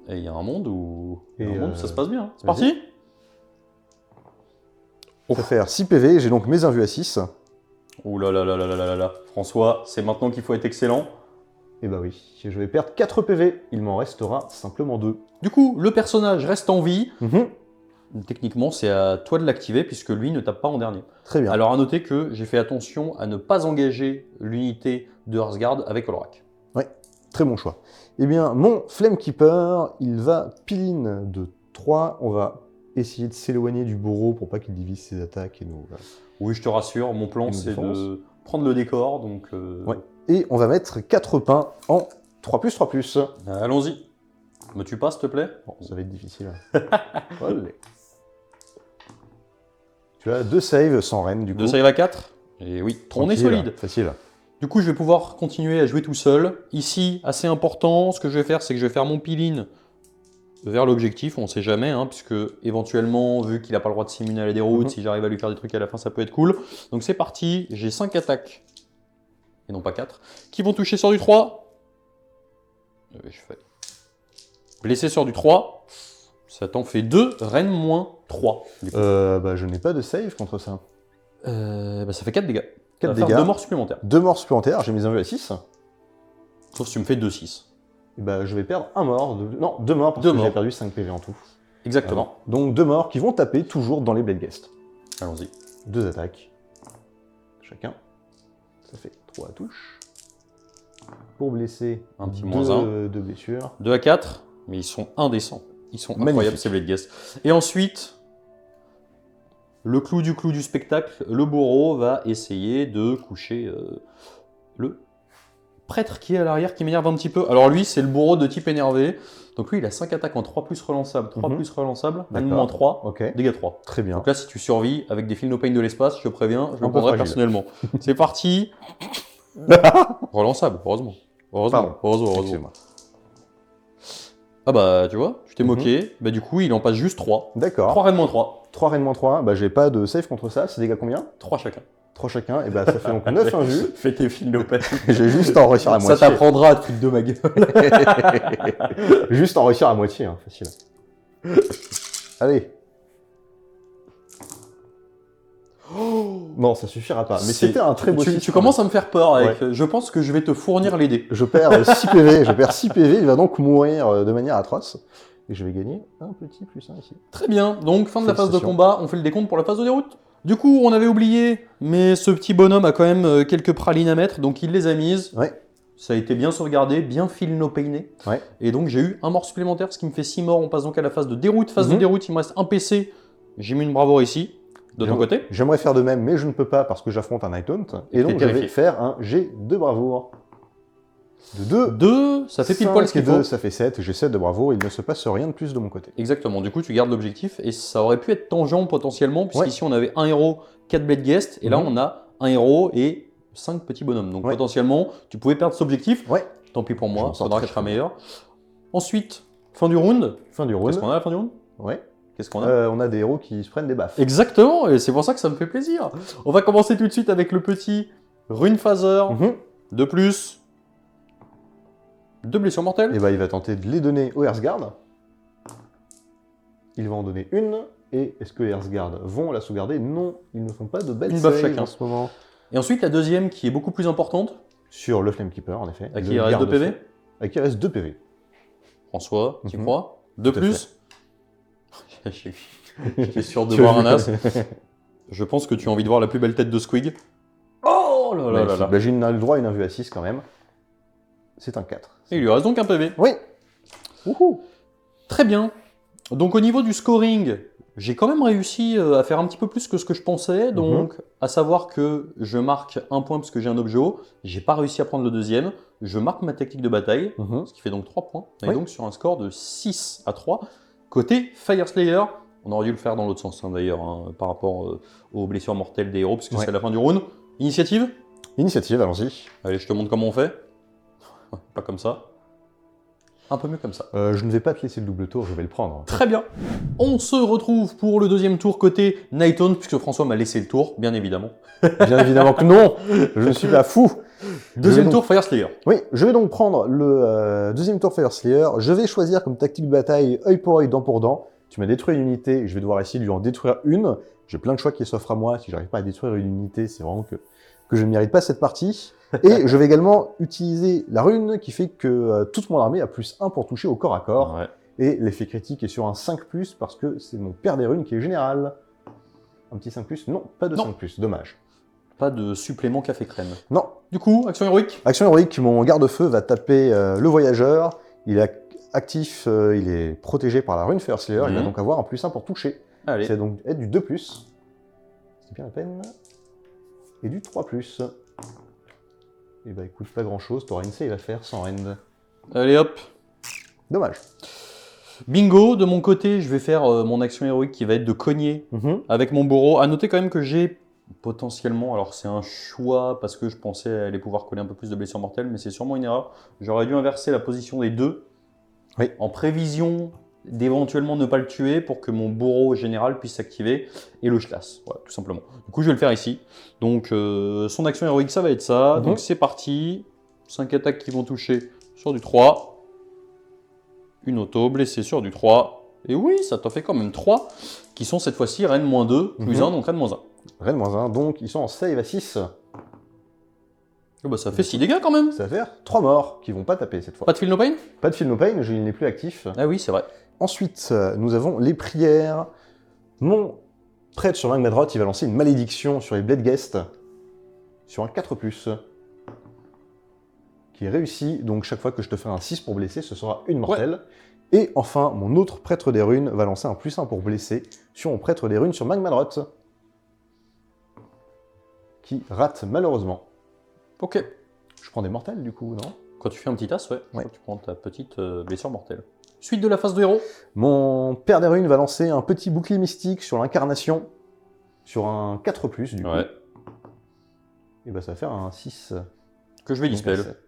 Et il y a un monde où ça se passe bien. C'est vas-y. parti. On va faire 6 PV, j'ai donc mes invus à 6. Ouh là là là là là là là. François, c'est maintenant qu'il faut être excellent. Et bah oui, je vais perdre 4 PV, il m'en restera simplement 2. Du coup, le personnage reste en vie. Techniquement, c'est à toi de l'activer puisque lui ne tape pas en dernier. Très bien. Alors à noter que j'ai fait attention à ne pas engager l'unité de Hearthguard avec Olrak. Ouais, très bon choix. Eh bien, mon Flamekeeper, il va pile-in de 3. On va essayer de s'éloigner du bourreau pour pas qu'il divise ses attaques et nous... Oui, je te rassure, mon plan c'est de prendre le décor. Donc, ouais. Et on va mettre 4 pains en 3+3+. Allons-y. Me tue pas, s'il te plaît. Bon, ça va être difficile. Allez. Tu as 2 saves sans reine, du coup. 2 saves à 4. Et oui, on est solide. Facile. Du coup, je vais pouvoir continuer à jouer tout seul. Ici, assez important, ce que je vais faire, c'est que je vais faire mon peel-in vers l'objectif. On ne sait jamais, hein, puisque éventuellement, vu qu'il n'a pas le droit de s'immuner à la déroute, si j'arrive à lui faire des trucs à la fin, ça peut être cool. Donc c'est parti, j'ai 5 attaques, et non pas 4, qui vont toucher sur du 3. Je fais blessé sur du 3. Ça t'en fait 2, reine -3. Bah, je n'ai pas de save contre ça. Bah, ça fait 4 dégâts. 4 dégâts. 2 morts supplémentaires. 2 morts supplémentaires, j'ai mis un jeu à 6. Sauf si tu me fais 2-6. Et bah, je vais perdre un mort. Non, 2 morts parce que j'ai perdu 5 PV en tout. Exactement. Donc 2 morts qui vont taper toujours dans les Bloodghast. Allons-y. 2 attaques. Chacun. Ça fait 3 touches. Pour blesser, un petit -1. 2 blessures. 2 à 4, mais ils sont indécents. Ils sont incroyables, ces Bloodghast. Et ensuite, le clou du spectacle, le bourreau va essayer de coucher le prêtre qui est à l'arrière, qui m'énerve un petit peu. Alors lui, c'est le bourreau de type énervé. Donc lui, il a 5 attaques en 3+ relançable, 3+ relançable, -3, dégâts 3. Très bien. Donc là, si tu survis avec des Feel No Pain de l'espace, je te préviens, je le prendrai personnellement. C'est parti. Relançable, heureusement. Heureusement. Ah bah, tu vois, tu t'es moqué. Bah du coup, il en passe juste 3. D'accord. 3 reines -3. 3 reines -3, bah j'ai pas de save contre ça, c'est dégâts combien? 3 chacun. 3 chacun, et bah ça fait donc 9 invus. Fais tes Feel No Pain. J'ai juste en réussir à moitié. Ça t'apprendra à te foutre de ma gueule. Juste en réussir à moitié, hein, facile. Allez. Non, ça suffira pas. Mais c'était un très beau Tu commences à me faire peur avec. Ouais. Je pense que je vais te fournir les dés. Je perds 6 PV. Je perds 6 PV. Il va donc mourir de manière atroce. Et je vais gagner un petit +1 ici. Très bien. Donc, fin de la phase de combat. On fait le décompte pour la phase de déroute. Du coup, on avait oublié, mais ce petit bonhomme a quand même quelques pralines à mettre. Donc, il les a mises. Ouais. Ça a été bien sauvegardé, bien Feel No Painé. Ouais. Et donc, j'ai eu un mort supplémentaire, ce qui me fait 6 morts. On passe donc à la phase de déroute. Phase de déroute, il me reste un PC. J'ai mis une bravoure ici. De ton côté? J'aimerais faire de même, mais je ne peux pas parce que j'affronte un Night Hunt. Et donc, je vais faire un G de bravoure. De 2, ça fait pile poil ce qu'il faut. Ça fait 7, j'ai 7 de bravoure, il ne se passe rien de plus de mon côté. Exactement, du coup tu gardes l'objectif et ça aurait pu être tangent potentiellement, puisqu'ici on avait un héros, 4 Bloodghast, et là on a un héros et 5 petits bonhommes. Donc potentiellement tu pouvais perdre cet objectif. Tant pis pour moi, ça faudra que je serai meilleur. Ensuite, fin du round. Qu'est-ce qu'on a à la fin du round? Qu'est-ce qu'on a? On a des héros qui se prennent des baffes. Exactement, et c'est pour ça que ça me fait plaisir. On va commencer tout de suite avec le petit Runephaser. De plus. 2 blessures mortelles. Et bah il va tenter de les donner au Hearthguard. Il va en donner une. Et est-ce que les Hearthguard vont la sauvegarder? Non, ils ne font pas de belles Une buff saves chacun. en ce moment. Et ensuite, la deuxième qui est beaucoup plus importante. Sur le Flamekeeper, en effet. À qui Le il reste 2 garde-feu. PV. À qui il reste 2 PV. François, tu Mhm. crois? De Tout à plus. J'étais sûr de voir un as. Je pense que tu as envie de voir la plus belle tête de Squig. Oh là là là là. Bah, j'ai le droit à une invue à 6 quand même. C'est un 4. Et il lui reste donc un PV. Oui. Wouhou. Très bien. Donc au niveau du scoring, j'ai quand même réussi à faire un petit peu plus que ce que je pensais. Donc à savoir que je marque un point parce que j'ai un objet haut. J'ai pas réussi à prendre le deuxième. Je marque ma technique de bataille, ce qui fait donc 3 points. Et Oui. donc sur un score de 6 à 3. Côté Fire Slayer, on aurait dû le faire dans l'autre sens d'ailleurs, par rapport aux blessures mortelles des héros, puisque Ouais. c'est la fin du round. Initiative? Initiative, allons-y. Allez, je te montre comment on fait. Pas comme ça. Un peu mieux comme ça. Je ne vais pas te laisser le double tour, je vais le prendre. Très bien. On se retrouve pour le deuxième tour côté Nighton, puisque François m'a laissé le tour, bien évidemment. Bien évidemment que non. Je ne suis pas fou. Deuxième donc- tour Fire Slayer. Oui, je vais donc prendre le deuxième tour Fire Slayer. Je vais choisir comme tactique de bataille œil pour œil, dent pour dent. Tu m'as détruit une unité, je vais devoir essayer de lui en détruire une. J'ai plein de choix qui s'offrent à moi. Si j'arrive pas à détruire une unité, c'est vraiment que je ne mérite pas cette partie. Et je vais également utiliser la rune qui fait que toute mon armée a +1 pour toucher au corps à corps. Ouais. Et l'effet critique est sur un 5+, parce que c'est mon père des runes qui est général. Un petit 5+? Non, pas de Non. 5+, dommage. Pas de supplément café crème. Non. Du coup, action héroïque. Action héroïque, mon garde-feu va taper le voyageur. Il est actif, il est protégé par la rune Fire Slayer. Il va Mhm. donc avoir un +1 pour toucher. Allez. C'est donc être du 2+. C'est bien la peine. Et du 3+. Et bah écoute, pas grand-chose. T'auras une save à faire sans end. Allez hop. Dommage. Bingo, de mon côté, je vais faire mon action héroïque qui va être de cogner avec mon bourreau. À noter quand même que j'ai potentiellement, alors c'est un choix parce que je pensais aller pouvoir coller un peu plus de blessures mortelles, mais c'est sûrement une erreur. J'aurais dû inverser la position des deux, Oui. en prévision d'éventuellement ne pas le tuer pour que mon bourreau général puisse s'activer et le chasse, voilà, tout simplement. Du coup, je vais le faire ici. Donc, son action héroïque, ça va être ça. Donc, c'est parti. 5 attaques qui vont toucher sur du 3. Une auto, blessée sur du 3. Et oui, ça t'en fait quand même 3, qui sont cette fois-ci Rennes -2, plus 1, donc Rennes -1. Rennes -1, donc ils sont en save à 6. Oh bah, ça fait 6 dégâts quand même. Ça va faire 3 morts qui vont pas taper cette fois. Pas de feel no pain? Pas de Feel No Pain, il n'est plus actif. Ah oui, c'est vrai. Ensuite, nous avons les prières. Mon prêtre sur Magmadrot, il va lancer une malédiction sur les Bladegest, sur un 4+, qui est réussi. Donc chaque fois que je te fais un 6 pour blesser, ce sera une mortelle. Et enfin, mon autre prêtre des runes va lancer un +1 pour blesser sur mon prêtre des runes sur Magmadrot, qui rate malheureusement. Ok. Je prends des mortels du coup, non? Quand tu fais un petit as, ouais, Ouais. tu prends ta petite blessure mortelle. Suite de la phase de héros. Mon père des runes va lancer un petit bouclier mystique sur l'incarnation, sur un 4+, du coup. Ouais. Et bah ça va faire un 6. Que je vais donc un dispel. 7.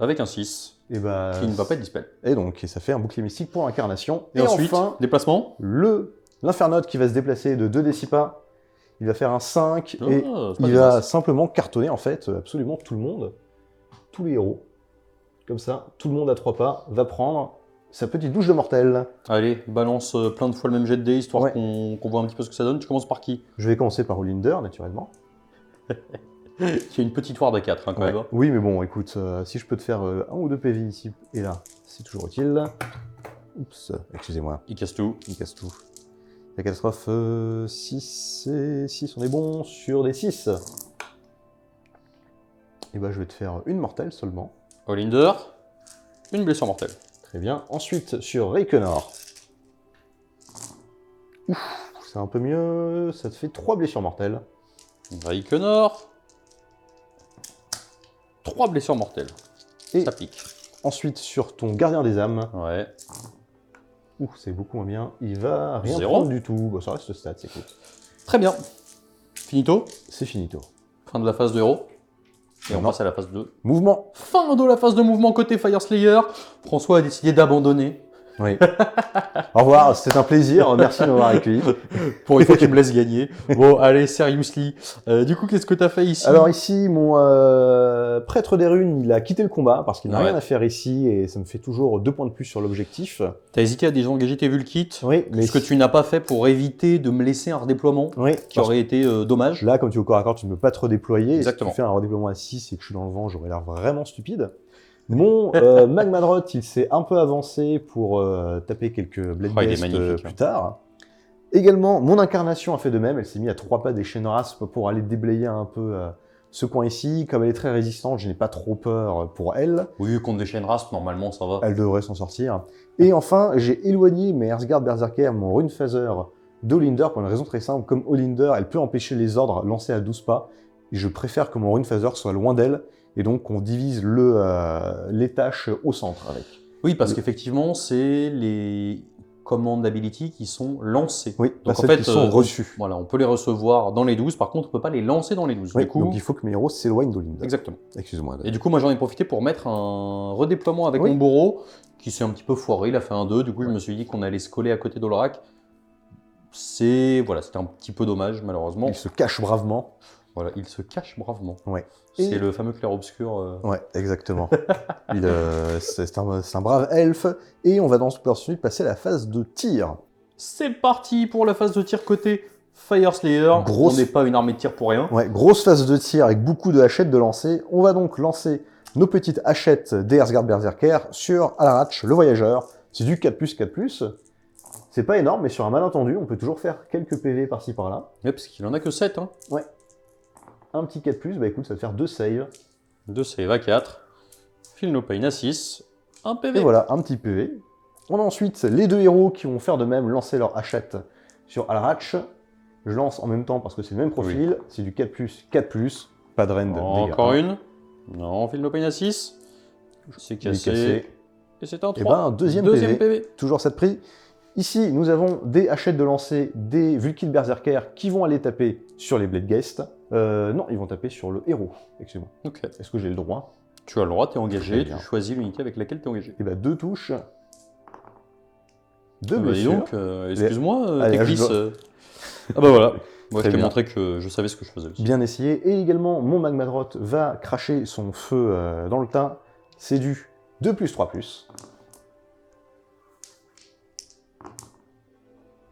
Avec un 6, Et bah, qui ne va pas être dispel. et donc, ça fait un bouclier mystique pour l'incarnation. Et ensuite, enfin, déplacement. l'infernote qui va se déplacer de 2 décipas. Il va faire un 5 Ah, et c'est pas il dégueulasse. va simplement cartonner en fait absolument tout le monde, tous les héros. Comme ça, tout le monde à 3 pas va prendre sa petite douche de mortel. Allez, balance plein de fois le même jet de dés, histoire Ouais. qu'on voit un petit peu ce que ça donne. Tu commences par qui? Je vais commencer par Olinder, naturellement. Qui a une petite ward à 4, hein, quand Ouais. même. Oui, mais bon, écoute, si je peux te faire 1 ou 2 PV ici et là, c'est toujours utile. Oups, excusez-moi, Il casse tout. il casse tout. La catastrophe 6 et 6, on est bon sur des 6. Et bah je vais te faire une mortelle seulement. Olinder, une blessure mortelle. Très bien. Ensuite sur Reikenor. Ouf, c'est un peu mieux, ça te fait 3 blessures mortelles. Reikenor. 3 blessures mortelles. Et Ça pique. ensuite sur ton gardien des âmes. Ouais. Ouh, c'est beaucoup moins bien. Il va rien 0. prendre du tout. Bah, ça reste stats, écoute. Très bien. Finito. C'est finito. Fin de la phase de héros. Et on Non. passe à la phase 2. Mouvement. Fin de la phase de mouvement côté Fire Slayer. François a décidé d'abandonner. Oui. Au revoir, c'était un plaisir. Merci de m'avoir accueilli. Pour une fois, tu me laisses gagner. Bon, allez, seriously. Du coup, qu'est-ce que tu as fait ici? Alors ici, mon prêtre des runes, il a quitté le combat parce qu'il n'a Ouais. rien à faire ici et ça me fait toujours 2 points de plus sur l'objectif. T'as hésité à désengager tes Vulkits? Oui, mais Ce que tu n'as pas fait pour éviter de me laisser un redéploiement oui, qui aurait été dommage. là, comme tu es au corps à corps, tu ne peux pas te redéployer. Exactement. Et si tu fais un redéploiement à 6 et que je suis dans le vent, j'aurais l'air vraiment stupide. Mon Magmadrot, il s'est un peu avancé pour taper quelques Blade il est Beasts magnifique, plus tard. Également, mon incarnation a fait de même. Elle s'est mise à 3 pas des Shenrasp pour aller déblayer un peu ce coin ici. Comme elle est très résistante, je n'ai pas trop peur pour elle. Oui, contre des Shenrasp, normalement, ça va. Elle devrait s'en sortir. Et enfin, j'ai éloigné mes Hearthguard Berserker, mon Runephaser de Olinder pour une raison très simple. Comme Olinder, elle peut empêcher les ordres lancés à 12 pas. Et je préfère que mon Runephaser soit loin d'elle. Et donc, on divise les tâches au centre avec. Oui, parce qu'effectivement, c'est les commandes d'ability qui sont lancées. Oui, Donc celles qui sont reçues. Voilà, on peut les recevoir dans les 12, par contre, on ne peut pas les lancer dans les 12. Oui, Du coup, donc il faut que mes héros s'éloignent d'Olinder. exactement. Excuse-moi. Et du coup, moi, j'en ai profité pour mettre un redéploiement avec Oui. mon bourreau, qui s'est un petit peu foiré, il a fait un 2, du coup, je me suis dit qu'on allait se coller à côté d'Olrak. Voilà, c'était un petit peu dommage, malheureusement. Il se cache bravement. Voilà, il se cache bravement. Ouais. C'est Et- le fameux clair-obscur. Ouais, exactement. C'est un brave elfe. Et on va ensuite passer à la phase de tir. C'est parti pour la phase de tir côté Fire Slayer. Grosse- On n'est pas une armée de tir pour rien. Ouais, grosse phase de tir avec beaucoup de hachettes de lancer. On va donc lancer nos petites hachettes des Hearthguard Berserker sur Alarach, le voyageur. C'est du 4+, 4+. C'est pas énorme, mais sur un malentendu, on peut toujours faire quelques PV par-ci par-là. Ouais, parce qu'il en a que 7. Hein. Ouais. Un petit 4+, bah écoute, ça va te faire 2 saves. 2 save à 4. Feel no pain à 6. Un PV. Et voilà, un petit PV. On a ensuite les 2 héros qui vont faire de même, lancer leur hachette sur Alarach. Je lance en même temps parce que c'est le même profil. C'est du 4+, 4+. Pas de rend. Encore une. Non, Feel no pain à 6. C'est cassé. Et c'est un 3. Et ben, deuxième PV. Toujours 7 prix. Ici, nous avons des hachettes de lancer, des Vulkil Berserker qui vont aller taper sur les Bladegeist. Non, ils vont taper sur le héros. Excusez-moi. Ok. Est-ce que j'ai le droit? Tu as le droit, tu es engagé, Très tu bien. choisis l'unité avec laquelle tu es engagé. Et ben, 2 touches. 2 Bah, dis blessures. donc, excuse-moi, Allez, Techlis. je dois- Ah bah voilà. Moi, Très je t'ai bien. montré que je savais ce que je faisais aussi. Bien essayé. Et également, mon Magmadrot va cracher son feu dans le tas. C'est du 2+, 3+.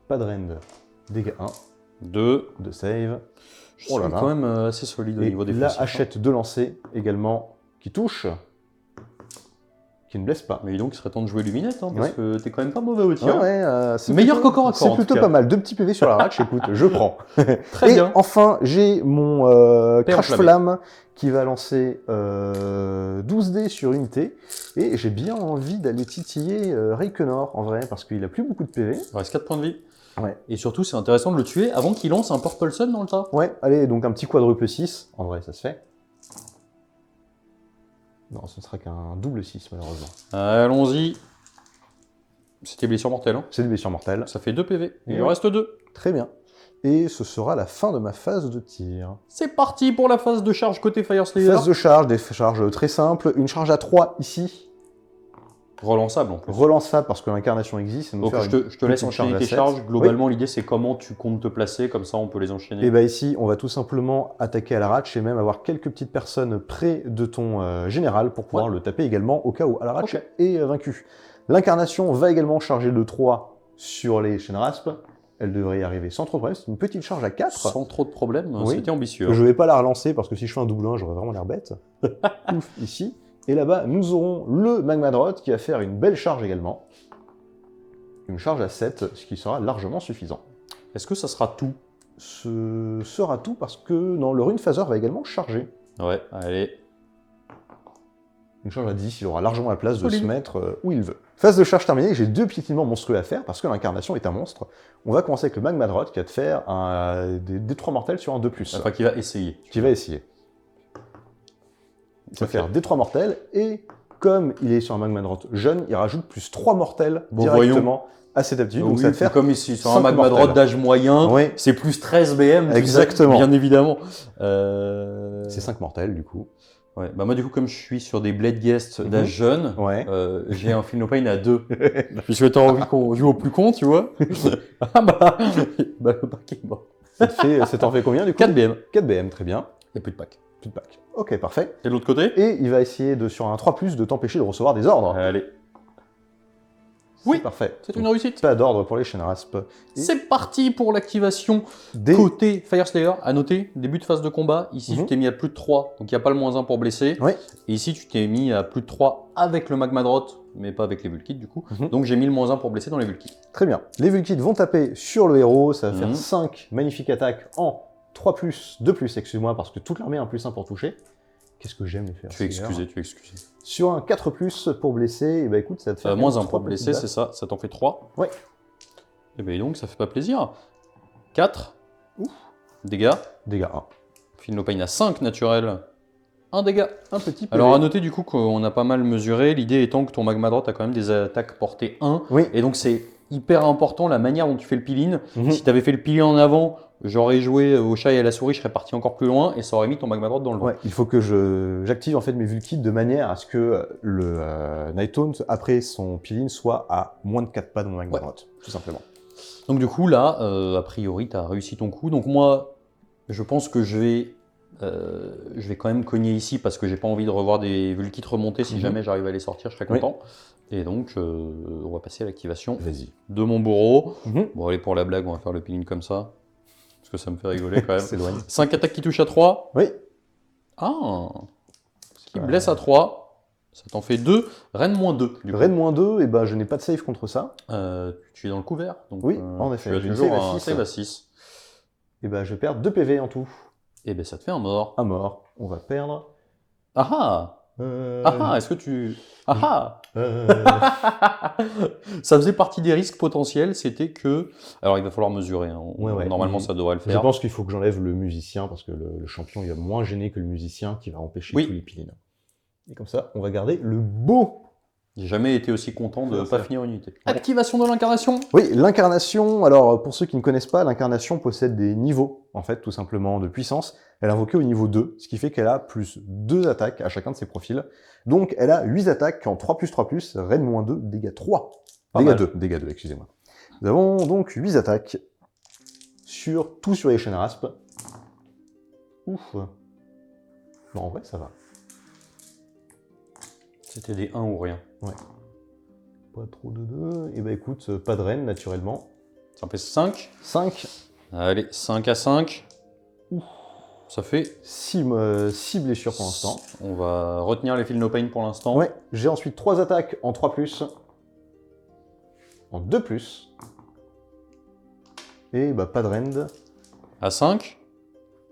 Pas de rend. Dégâts 1. 2. De save. Je Oh là suis là. quand même assez solide au Et niveau des la hachette de lancer également qui touche. Qui ne blesse pas. Mais dis donc, il serait temps de jouer Luminette, hein, parce Ouais. que t'es quand même pas mauvais au tir. C'est Meilleur plutôt- qu'au corps à corps, C'est en plutôt tout pas cas. mal. 2 petits PV sur la ratch, écoute, je prends. Très Et bien. enfin, j'ai mon Paix Crash enflammé. Flamme qui va lancer 12 dés sur unité. Et j'ai bien envie d'aller titiller Reikenor, en vrai, parce qu'il a plus beaucoup de PV. Il reste 4 points de vie. Ouais. Et surtout, c'est intéressant de le tuer avant qu'il lance un Purple Sun dans le tas. Ouais, allez, donc un petit quadruple 6. En vrai, ça se fait. Non, ce ne sera qu'un double 6, malheureusement. Allons-y. C'était blessure mortelle. Hein. C'est des blessures mortelles. Ça fait 2 PV. Il Ouais. en reste 2. Très bien. Et ce sera la fin de ma phase de tir. C'est parti pour la phase de charge côté Fire Slayer. Phase de charge, des charges très simples. Une charge à 3 ici. Relançable en plus. Relançable parce que l'incarnation existe. Donc je te laisse enchaîner tes charges. Globalement, l'idée c'est comment tu comptes te placer, comme ça on peut les enchaîner. Et bah ici, on va tout simplement attaquer à l'arrache et même avoir quelques petites personnes près de ton général pour pouvoir le taper également au cas où l'arrache est vaincu. L'incarnation va également charger de 3 sur les Shenrasp. Elle devrait y arriver sans trop de problème. C'est une petite charge à 4. Sans trop de problèmes, Oui. c'était ambitieux. Je vais pas la relancer parce que si je fais un double 1, j'aurais vraiment l'air bête. Ouf, ici. Et là-bas, nous aurons le Magmadrot qui va faire une belle charge également. Une charge à 7, ce qui sera largement suffisant. Est-ce que ça sera tout? Ce sera tout parce que non, le Runephaser va également charger. Ouais, allez. Une charge à 10, il aura largement la place de Solide. se mettre où il veut. Phase de charge terminée, j'ai 2 piétinements monstrueux à faire parce que l'incarnation est un monstre. On va commencer avec le Magmadrot qui va te faire des 3 mortels sur un 2+. Enfin, qui va essayer. Qui va essayer. Il va faire des 3 mortels et comme il est sur un Magmadrot jeune, il rajoute plus 3 mortels directement à cette aptitude. Donc Oui, ça va te faire comme ici, sur un 5 Magmadrot mortels. d'âge moyen, Oui. c'est plus 13 BM. Exactement. Bien évidemment. C'est 5 mortels du coup. Ouais, bah moi du coup comme je suis sur des Blade Guest d'âge jeune, Ouais. j'ai un Feel No Pain à 2. Puisque t'as envie qu'on joue au plus con, tu vois. Ah bah, le pack est mort. Ça t'en fait combien du coup? 4 BM. 4 BM, très bien. Il n'y a plus de pack. Plus de pack. Ok, parfait. Et de l'autre côté? Et il va essayer de, sur un 3+, de t'empêcher de recevoir des ordres. Allez. C'est Oui, parfait. c'est une réussite. Pas d'ordre pour les Shenrasp. Et C'est parti pour l'activation des... côté Fire Slayer. À noter, début de phase de combat. Ici, tu Mhm. t'es mis à plus de 3, donc il n'y a pas le -1 pour blesser. Ouais. Et ici, tu t'es mis à plus de 3 avec le Magma Drot, mais pas avec les Vulkites du coup. Mhm. Donc j'ai mis le -1 pour blesser dans les Vulkites. Très bien. Les Vulkites vont taper sur le héros. Ça va faire Mhm. 5 magnifiques attaques en 3+, 2+, excuse-moi, parce que toute l'armée a un +1 pour toucher. Qu'est-ce que j'aime les faire. Tu es excusé, tu es excusé. Sur un 4+, pour blesser, et bah écoute, ça te fait quand même -1 pour 3 blesser, petites c'est ça. Ça t'en fait 3. Ouais. Et ben donc, ça fait pas plaisir. 4. Ouf. Dégâts. baffes. Dégâts 1. Feel No Pain à 5 naturel. 1 dégât. Un petit peu. Alors à noter du coup qu'on a pas mal mesuré, l'idée étant que ton Magma Drot a quand même des attaques portée 1, Oui. et donc c'est hyper important la manière dont tu fais le peel-in. Mhm. Si tu avais fait le peel-in en avant, j'aurais joué au chat et à la souris, je serais parti encore plus loin, et ça aurait mis ton Magma Drot dans le vent. Ouais, il faut que j'active en fait mes Vulkites de manière à ce que le Night Taunt, après son peel-in, soit à moins de 4 pas de mon Magma Ouais. Drot, tout simplement. Donc du coup là, a priori tu as réussi ton coup, donc moi je pense que je vais quand même cogner ici parce que j'ai pas envie de revoir des Vulkites remonter, si Mhm. jamais j'arrive à les sortir, je serais Oui. content. Et donc on va passer à l'activation Vas-y. de mon bourreau. Mhm. Bon, allez, pour la blague, on va faire le peel-in comme ça. Parce que ça me fait rigoler quand même. S'éloigne. 5 attaques qui touchent à 3. Oui. Ah, qui pas- blesse à 3. Ça t'en fait 2. Reine -2. Du coup. Reine -2, et ben je n'ai pas de save contre ça. Tu es dans le couvert. Donc, Oui, en effet, Tu as j'ai une toujours save à un 6. save à 6. Et ben je perds 2 PV en tout. Et ben ça te fait un mort. À mort. On va perdre. Ah ah Ah ah, est-ce que tu... Ah ah Ça faisait partie des risques potentiels, c'était que... Alors il va falloir mesurer, hein. Ouais. Normalement ça devrait le Je faire. pense qu'il faut que j'enlève le musicien, parce que le champion, il va moins gêner que le musicien qui va empêcher Oui. tous les peel-in. Et comme ça, on va garder le beau. J'ai jamais été aussi content de ne C'est pas ça. finir une unité. Activation de l'incarnation. Oui, l'incarnation, alors pour ceux qui ne connaissent pas, l'incarnation possède des niveaux, en fait, tout simplement, de puissance. Elle est invoquée au niveau 2, ce qui fait qu'elle a plus 2 attaques à chacun de ses profils. Donc elle a 8 attaques en 3+3+, Reine -2, dégâts 3. Pas Dégâts mal. 2, dégâts 2, excusez-moi. Nous avons donc 8 attaques, tout sur les Shenrasp. Ouf. Non, en vrai, ça va. C'était des 1 ou rien. Pas trop de 2. Et bah écoute, pas de reine, naturellement. Ça en fait 5. 5, Allez, 5 à 5. Ça fait... 6 blessures pour l'instant. On va retenir les Feel No Pain pour l'instant. Ouais, j'ai ensuite 3 attaques en 3+, en 2+, et bah pas de rend. À 5.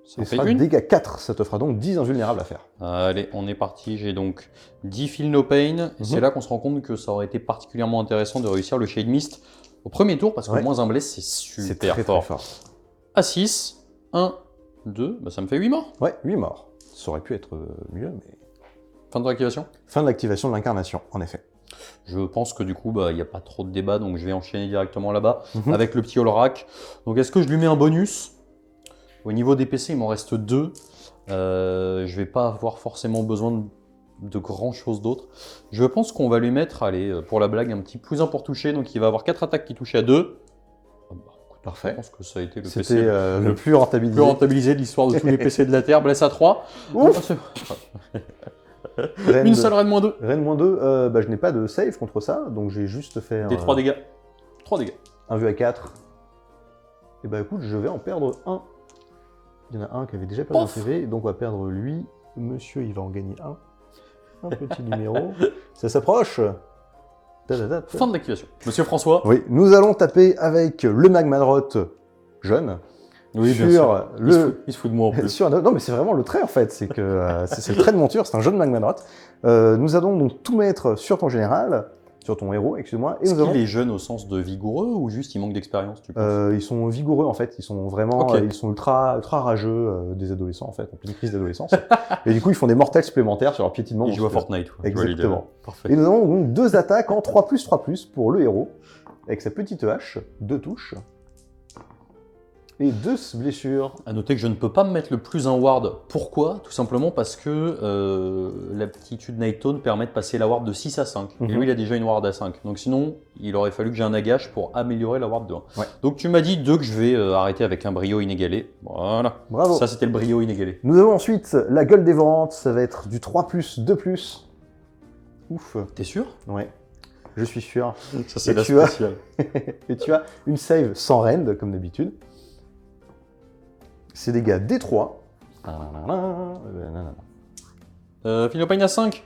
Ça en Et fait ça fera une. dégâts 4, ça te fera donc 10 invulnérables à faire. Allez, on est parti. J'ai donc 10 Feel No Pain. Et c'est là qu'on se rend compte que ça aurait été particulièrement intéressant de réussir le Shade Mist au premier tour, parce que Ouais. moins un bless, c'est C'est super très fort. très fort. À 6. 1, 2. Bah, ça me fait 8 morts. Ouais, 8 morts. Ça aurait pu être mieux, mais... Fin de l'activation. Fin de l'activation de l'incarnation, en effet. Je pense que du coup, il n'y a pas trop de débat, donc je vais enchaîner directement là-bas Mhm. avec le petit Olrak. Donc est-ce que je lui mets un bonus? Au niveau des PC, il m'en reste 2. Je vais pas avoir forcément besoin de grand chose d'autre. Je pense qu'on va lui mettre, allez, pour la blague, un petit +1 pour toucher. Donc il va avoir 4 attaques qui touchent à 2. Je Parfait. pense que ça a été le C'était PC le plus rentabilisé. plus rentabilisé de l'histoire de tous les PC de la Terre. Blesse à 3. Ouf. Reine Une de- seule reine -2. Reine -2, bah, je n'ai pas de save contre ça, donc j'ai juste fait Des 3 dégâts. 3 dégâts. un vu à 4. Et bah écoute, je vais en perdre un. Il y en a un qui avait déjà perdu un Pof. CV, donc on va perdre lui. Monsieur, il va en gagner un. Un petit numéro. Ça s'approche. Ta-ta-ta-ta. Fin de l'activation. Monsieur François. Oui, nous allons taper avec le Magma Drot jeune. Oui, bien sur sûr. le... Il se fout de moi en plus. Sur... Non, mais c'est vraiment le trait en fait. C'est que c'est le trait de monture, c'est un jeune Magma Drot. Nous allons donc tout mettre sur ton général, sur ton héros, excuse-moi. Et Est-ce nous allons... qu'il est jeune au sens de vigoureux ou juste il manque d'expérience, tu penses? Ils sont vigoureux en fait, ils sont vraiment, Ok. ils sont ultra rageux, des adolescents en fait, en pleine crise d'adolescence. Et du coup, ils font des mortels supplémentaires sur leur piétinement. Il joue à monstrueux. Fortnite. quoi. Je vois l'idée. Exactement. Parfait. Et nous avons donc 2 attaques en 3+3+, pour le héros, avec sa petite hache, 2 touches. Et 2 blessures. À noter que je ne peux pas me mettre le plus un ward. Pourquoi? Tout simplement parce que l'aptitude Nighttone permet de passer la ward de 6 à 5. Et lui, il a déjà une ward à 5. Donc sinon, il aurait fallu que j'ai un Nagash pour améliorer la ward de 1. Ouais. Donc tu m'as dit 2 que je vais arrêter avec un brio inégalé. Voilà. Bravo. Ça, c'était le brio inégalé. Nous avons ensuite la gueule dévorante, ça va être du 3+, 2+. Ouf. T'es sûr? Ouais, je suis sûr. Ça, c'est Et la tu as- spéciale. Et tu as une save sans rend, comme d'habitude. C'est dégâts D3. Philopine à 5.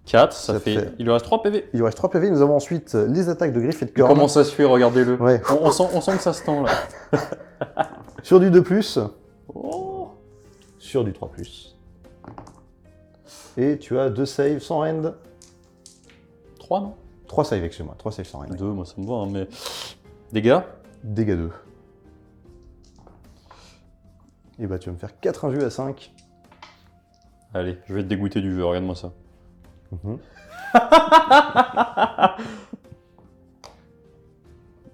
4, ça Ça fait... fait- Il lui reste 3 PV. Il lui reste 3 PV. Nous avons ensuite les attaques de griffes et de cornes. Comment ça se fait? Regardez-le. Ouais. On sent que ça se tend, là. Sur du 2+, Oh. sur du 3+. Et tu as 2 saves sans rend. 3, non? 3 saves, excuse-moi. 3 saves sans rend. 2, moi ça me va, hein, mais... Dégâts? Dégâts 2. Et bah tu vas me faire 4 injus à 5. Allez, je vais te dégoûter du jeu, regarde-moi ça. Mhm.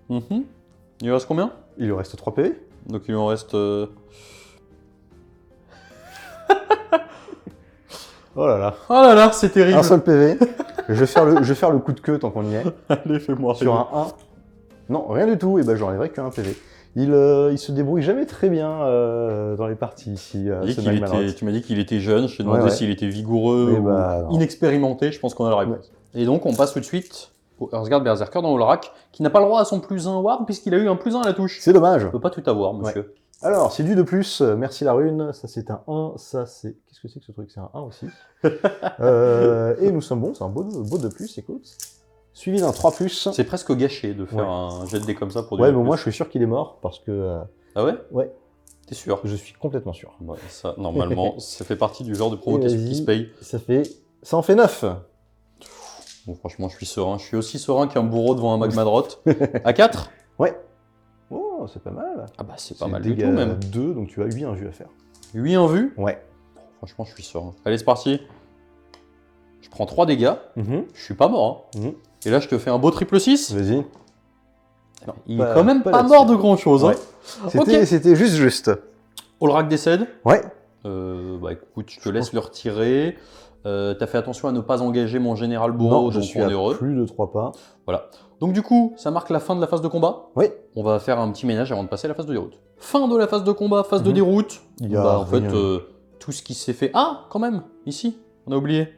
Mhm. Il lui reste combien? Il lui reste 3 PV. Donc il lui en reste... Oh là là. Oh là là, c'est terrible. Un seul PV. je vais faire le coup de queue tant qu'on y est. Allez, fais-moi Sur rêver. un 1. Non, rien du tout. Et ben j'enlèverai qu'un PV. Il se débrouille jamais très bien dans les parties ici. Tu m'as dit ce qu'il Magmalrot. tu m'as dit qu'il était jeune, je t'ai demandé Ouais. s'il était vigoureux Eh ou bah, non. inexpérimenté, je pense qu'on a la réponse. Et donc on passe tout de suite au Earthguard Berserker dans Olrak, qui n'a pas le droit à son plus 1 ward puisqu'il a eu un plus 1 à la touche. C'est dommage. On peut pas tout avoir, monsieur. Alors, c'est du 2+, merci la rune, ça c'est un 1, ça c'est... Qu'est-ce que c'est que ce truc? C'est un 1 aussi. Et nous sommes bons, c'est un beau 2+, écoute. Suivi d'un 3+. C'est presque gâché de faire Ouais. un jet de dés comme ça pour du Ouais, plus. mais moi je suis sûr qu'il est mort, parce que... Ah ouais? ouais, T'es sûr? je suis complètement sûr. Ouais, ça, normalement, ça fait partie du genre de Et provocation vas-y. qui se paye. Ça en fait 9. Bon, franchement, je suis serein. Je suis aussi serein qu'un bourreau devant un Magmadrot. À 4? Ouais. Oh, c'est pas mal. Ah bah c'est pas mal du dégâts tout même. 2, donc tu as 8 injus à faire. 8 en vue? Ouais. Franchement, je suis serein. Allez, c'est parti. Je prends 3 dégâts. Mhm. Je suis pas mort. Hein. Mhm. Et là, je te fais un beau triple 6. Vas-y. Il Pas- est quand même pas pas là-dessus. mort de grand chose. Ouais. Hein. C'était juste. Olrak décède. Ouais. Bah écoute, je te laisse le retirer. T'as fait attention à ne pas engager mon général bourreau, Non, je donc suis on à est heureux. plus de 3 pas. Voilà. Donc du coup, ça marque la fin de la phase de combat. Oui. On va faire un petit ménage avant de passer à la phase de déroute. Fin de la phase de combat, phase de Mhm. déroute. Il y a Bah, en fait, rien. tout ce qui s'est fait... Ah, quand même, ici, on a oublié.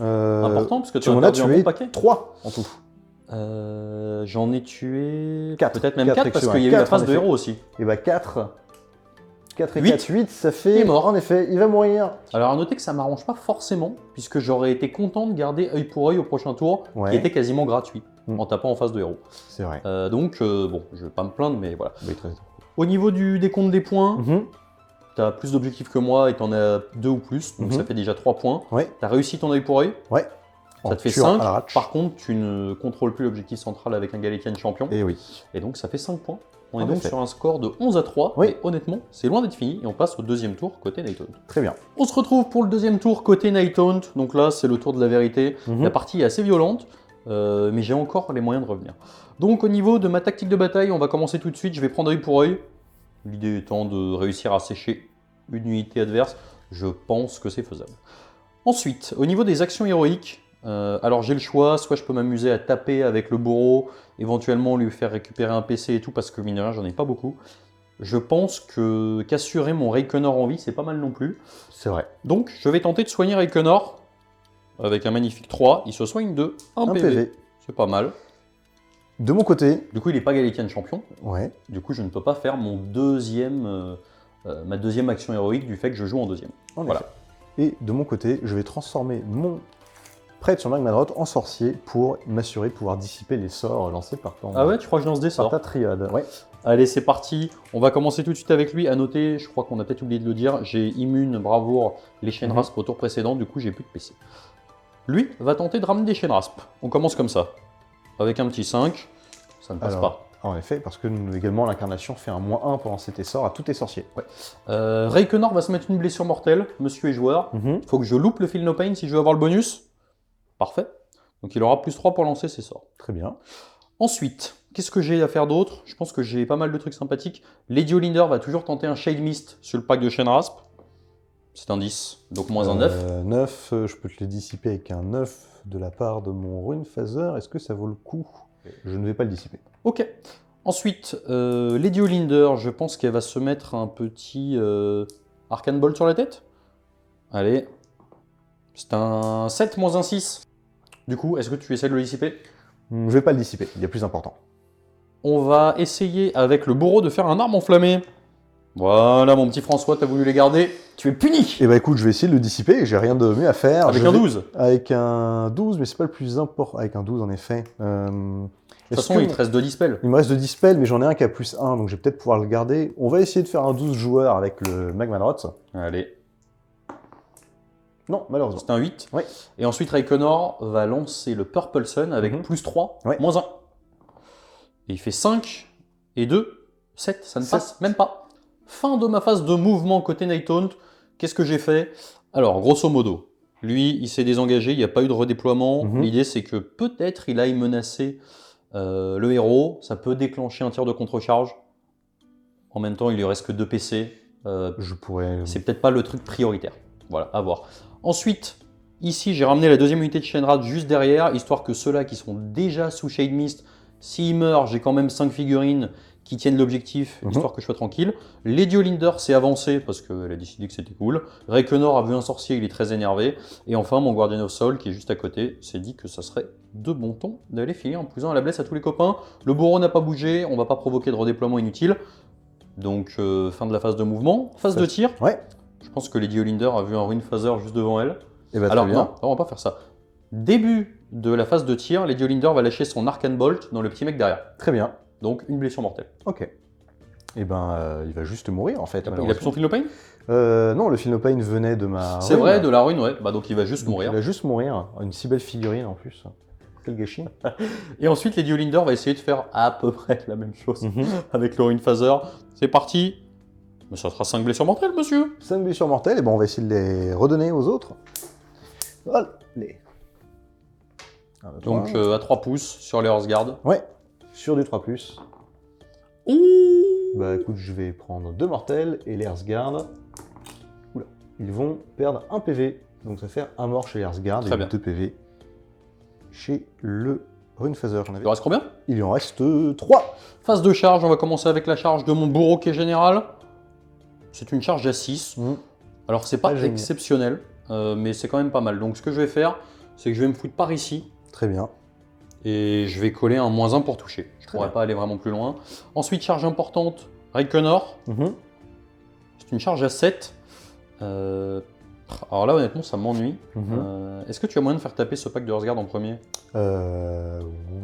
Euh, Important, parce que tu tu m'en as as perdu un tué bon paquet. 3 en tout. J'en ai tué... Quatre. Peut-être même 4, Quatre, parce excellent. qu'il y a eu la Quatre, phase en de effet. héros aussi. Et bah 4. 4 et Huit. 4, 8, ça fait... Il est mort. En effet, il va mourir. Alors à noter que ça m'arrange pas forcément, puisque j'aurais été content de garder œil pour œil au prochain tour, Ouais. qui était quasiment gratuit, Mm. en tapant en phase de héros. C'est vrai. Donc, bon, je vais pas me plaindre, mais voilà. Oui, très... Au niveau du décompte des points, Mhm. t'as plus d'objectifs que moi et t'en as 2 ou plus, donc Mhm. ça fait déjà 3 points. Ouais. T'as réussi ton œil pour œil, Ouais. ça te fait tuant 5. à l'arrache. Par contre, tu ne contrôles plus l'objectif central avec un Galician champion, Et oui. et donc ça fait 5 points. On En est donc effet. sur un score de 11 à 3, Oui. et honnêtement, c'est loin d'être fini, et on passe au deuxième tour côté Nighthaunt. Très bien. On se retrouve pour le deuxième tour côté Nighthaunt, donc là c'est le tour de la vérité. Mhm. La partie est assez violente, mais j'ai encore les moyens de revenir. Donc au niveau de ma tactique de bataille, on va commencer tout de suite, je vais prendre œil pour œil. L'idée étant de réussir à sécher une unité adverse, je pense que c'est faisable. Ensuite, au niveau des actions héroïques, alors j'ai le choix, soit je peux m'amuser à taper avec le bourreau, éventuellement lui faire récupérer un PC et tout, parce que mine de rien, j'en ai pas beaucoup. Je pense que qu'assurer mon Reikenor en vie, c'est pas mal non plus. C'est vrai. Donc je vais tenter de soigner Reikenor avec un magnifique 3, il se soigne de 1 Un PV. PV. C'est pas mal. De mon côté, Du coup, il n'est pas Galician champion. ouais. Du coup, je ne peux pas faire mon ma deuxième action héroïque du fait que je joue en deuxième. En Voilà. effet. Et de mon côté, je vais transformer mon prêtre sur Magmadrot en sorcier pour m'assurer de pouvoir dissiper les sorts lancés par ton... Ah ouais, tu crois que je lance des par sorts? ta triade. Ouais. Allez, c'est parti. On va commencer tout de suite avec lui. À noter, je crois qu'on a peut-être oublié de le dire, j'ai immune, bravoure, les chaînes rasp au tour précédent, du coup, j'ai plus de PC. Lui va tenter de ramener des chaînes rasp. On commence comme ça. Avec un petit 5, ça ne passe Alors, pas. En effet, parce que également l'incarnation fait un -1 pour lancer tes sorts à tous tes sorciers. Reikenor va se mettre une blessure mortelle, monsieur est joueur. Mhm. Faut que je loupe le Feel No Pain si je veux avoir le bonus. Parfait. Donc il aura +3 pour lancer ses sorts. Très bien. Ensuite, qu'est-ce que j'ai à faire d'autre? Je pense que j'ai pas mal de trucs sympathiques. Lady Olinder va toujours tenter un Shade Mist sur le pack de Shenrasp. C'est un 10, donc moins un 9. 9, je peux te le dissiper avec un 9 de la part de mon Rune Phaser. Est-ce que ça vaut le coup? Je ne vais pas le dissiper. Ok. Ensuite, Lady Olinder, je pense qu'elle va se mettre un petit Arcane Bolt sur la tête. Allez. C'est un 7 moins un 6. Du coup, est-ce que tu essaies de le dissiper? Je vais pas le dissiper, il y a plus important. On va essayer avec le bourreau de faire un arme enflammée. Voilà, mon petit François, t'as voulu les garder. Tu es puni. Et bah écoute, je vais essayer de le dissiper, j'ai rien de mieux à faire. Avec un 12. Avec un 12, mais c'est pas le plus important. Avec un 12, en effet. De toute façon, il te reste 2 dispels. Il me reste 2 dispels, mais j'en ai un qui a plus 1, donc je vais peut-être pouvoir le garder. On va essayer de faire un 12 joueurs avec le Magmanroth. Allez. Non, malheureusement. C'est un 8. Oui. Et ensuite, Raikonor va lancer le Purple Sun avec plus 3, Ouais. moins 1. Et il fait 5 et 2, 7. Ça ne 7. passe même pas. Fin de ma phase de mouvement côté Nighthaunt. Qu'est-ce que j'ai fait? Alors, grosso modo, lui, il s'est désengagé, il n'y a pas eu de redéploiement. L'idée, c'est que peut-être il aille menacer le héros. Ça peut déclencher un tir de contre-charge. En même temps, il lui reste que 2 PC. Je pourrais... C'est peut-être pas le truc prioritaire. Voilà, à voir. Ensuite, ici, j'ai ramené la deuxième unité de Shenrad juste derrière, histoire que ceux-là qui sont déjà sous Shade Mist, s'ils meurent, j'ai quand même 5 figurines qui tiennent l'objectif, histoire que je sois tranquille. Lady Olinder s'est avancée parce qu'elle a décidé que c'était cool. Raikonor a vu un sorcier, il est très énervé. Et enfin, mon Guardian of Soul, qui est juste à côté, s'est dit que ça serait de bon ton d'aller filer un plus 1 à la blesse à tous les copains. Le bourreau n'a pas bougé, on va pas provoquer de redéploiement inutile. Donc, fin de la phase de mouvement. Phase de tir. Ouais. Je pense que Lady Olinder a vu un Rune Phaser juste devant elle. Et bah, Alors très bien. non, on va pas faire ça. Début de la phase de tir, Lady Olinder va lâcher son Arcane Bolt dans le petit mec derrière. Très bien. Donc une blessure mortelle. Ok. Et ben, il va juste mourir en fait. Il a plus son Feel No Pain? Non, le Feel No Pain venait de ma... C'est vrai, de la rune, ouais. Bah donc il va juste Donc, mourir. il va juste mourir. Une si belle figurine en plus. Quel gâchis. Et ensuite, Lady Olinder va essayer de faire à peu près la même chose avec le Rune Phaser. C'est parti. Mais ça sera 5 blessures mortelles, monsieur. 5 blessures mortelles, et ben on va essayer de les redonner aux autres. Allez. Donc à 3 pouces sur les Horseguard. Ouais, sur du 3+. Ouh. Bah écoute, je vais prendre 2 mortels et les Hearthguard. Oula, ils vont perdre 1 PV. Donc ça fait un mort chez les Hearthguard et 2 PV chez le Rune Phaser. Il en reste combien? Il en reste 3. Phase de charge, on va commencer avec la charge de mon bourreau qui est général. C'est une charge à 6. Alors c'est pas exceptionnel, mais c'est quand même pas mal. Donc ce que je vais faire, c'est que je vais me foutre par ici. Très bien. Et je vais coller un -1 pour toucher. Je pourrais pas aller vraiment plus loin. Ensuite, charge importante, Raikonor. C'est une charge à 7. Alors là, honnêtement, ça m'ennuie. Est-ce que tu as moyen de faire taper ce pack de Hearthguard en premier?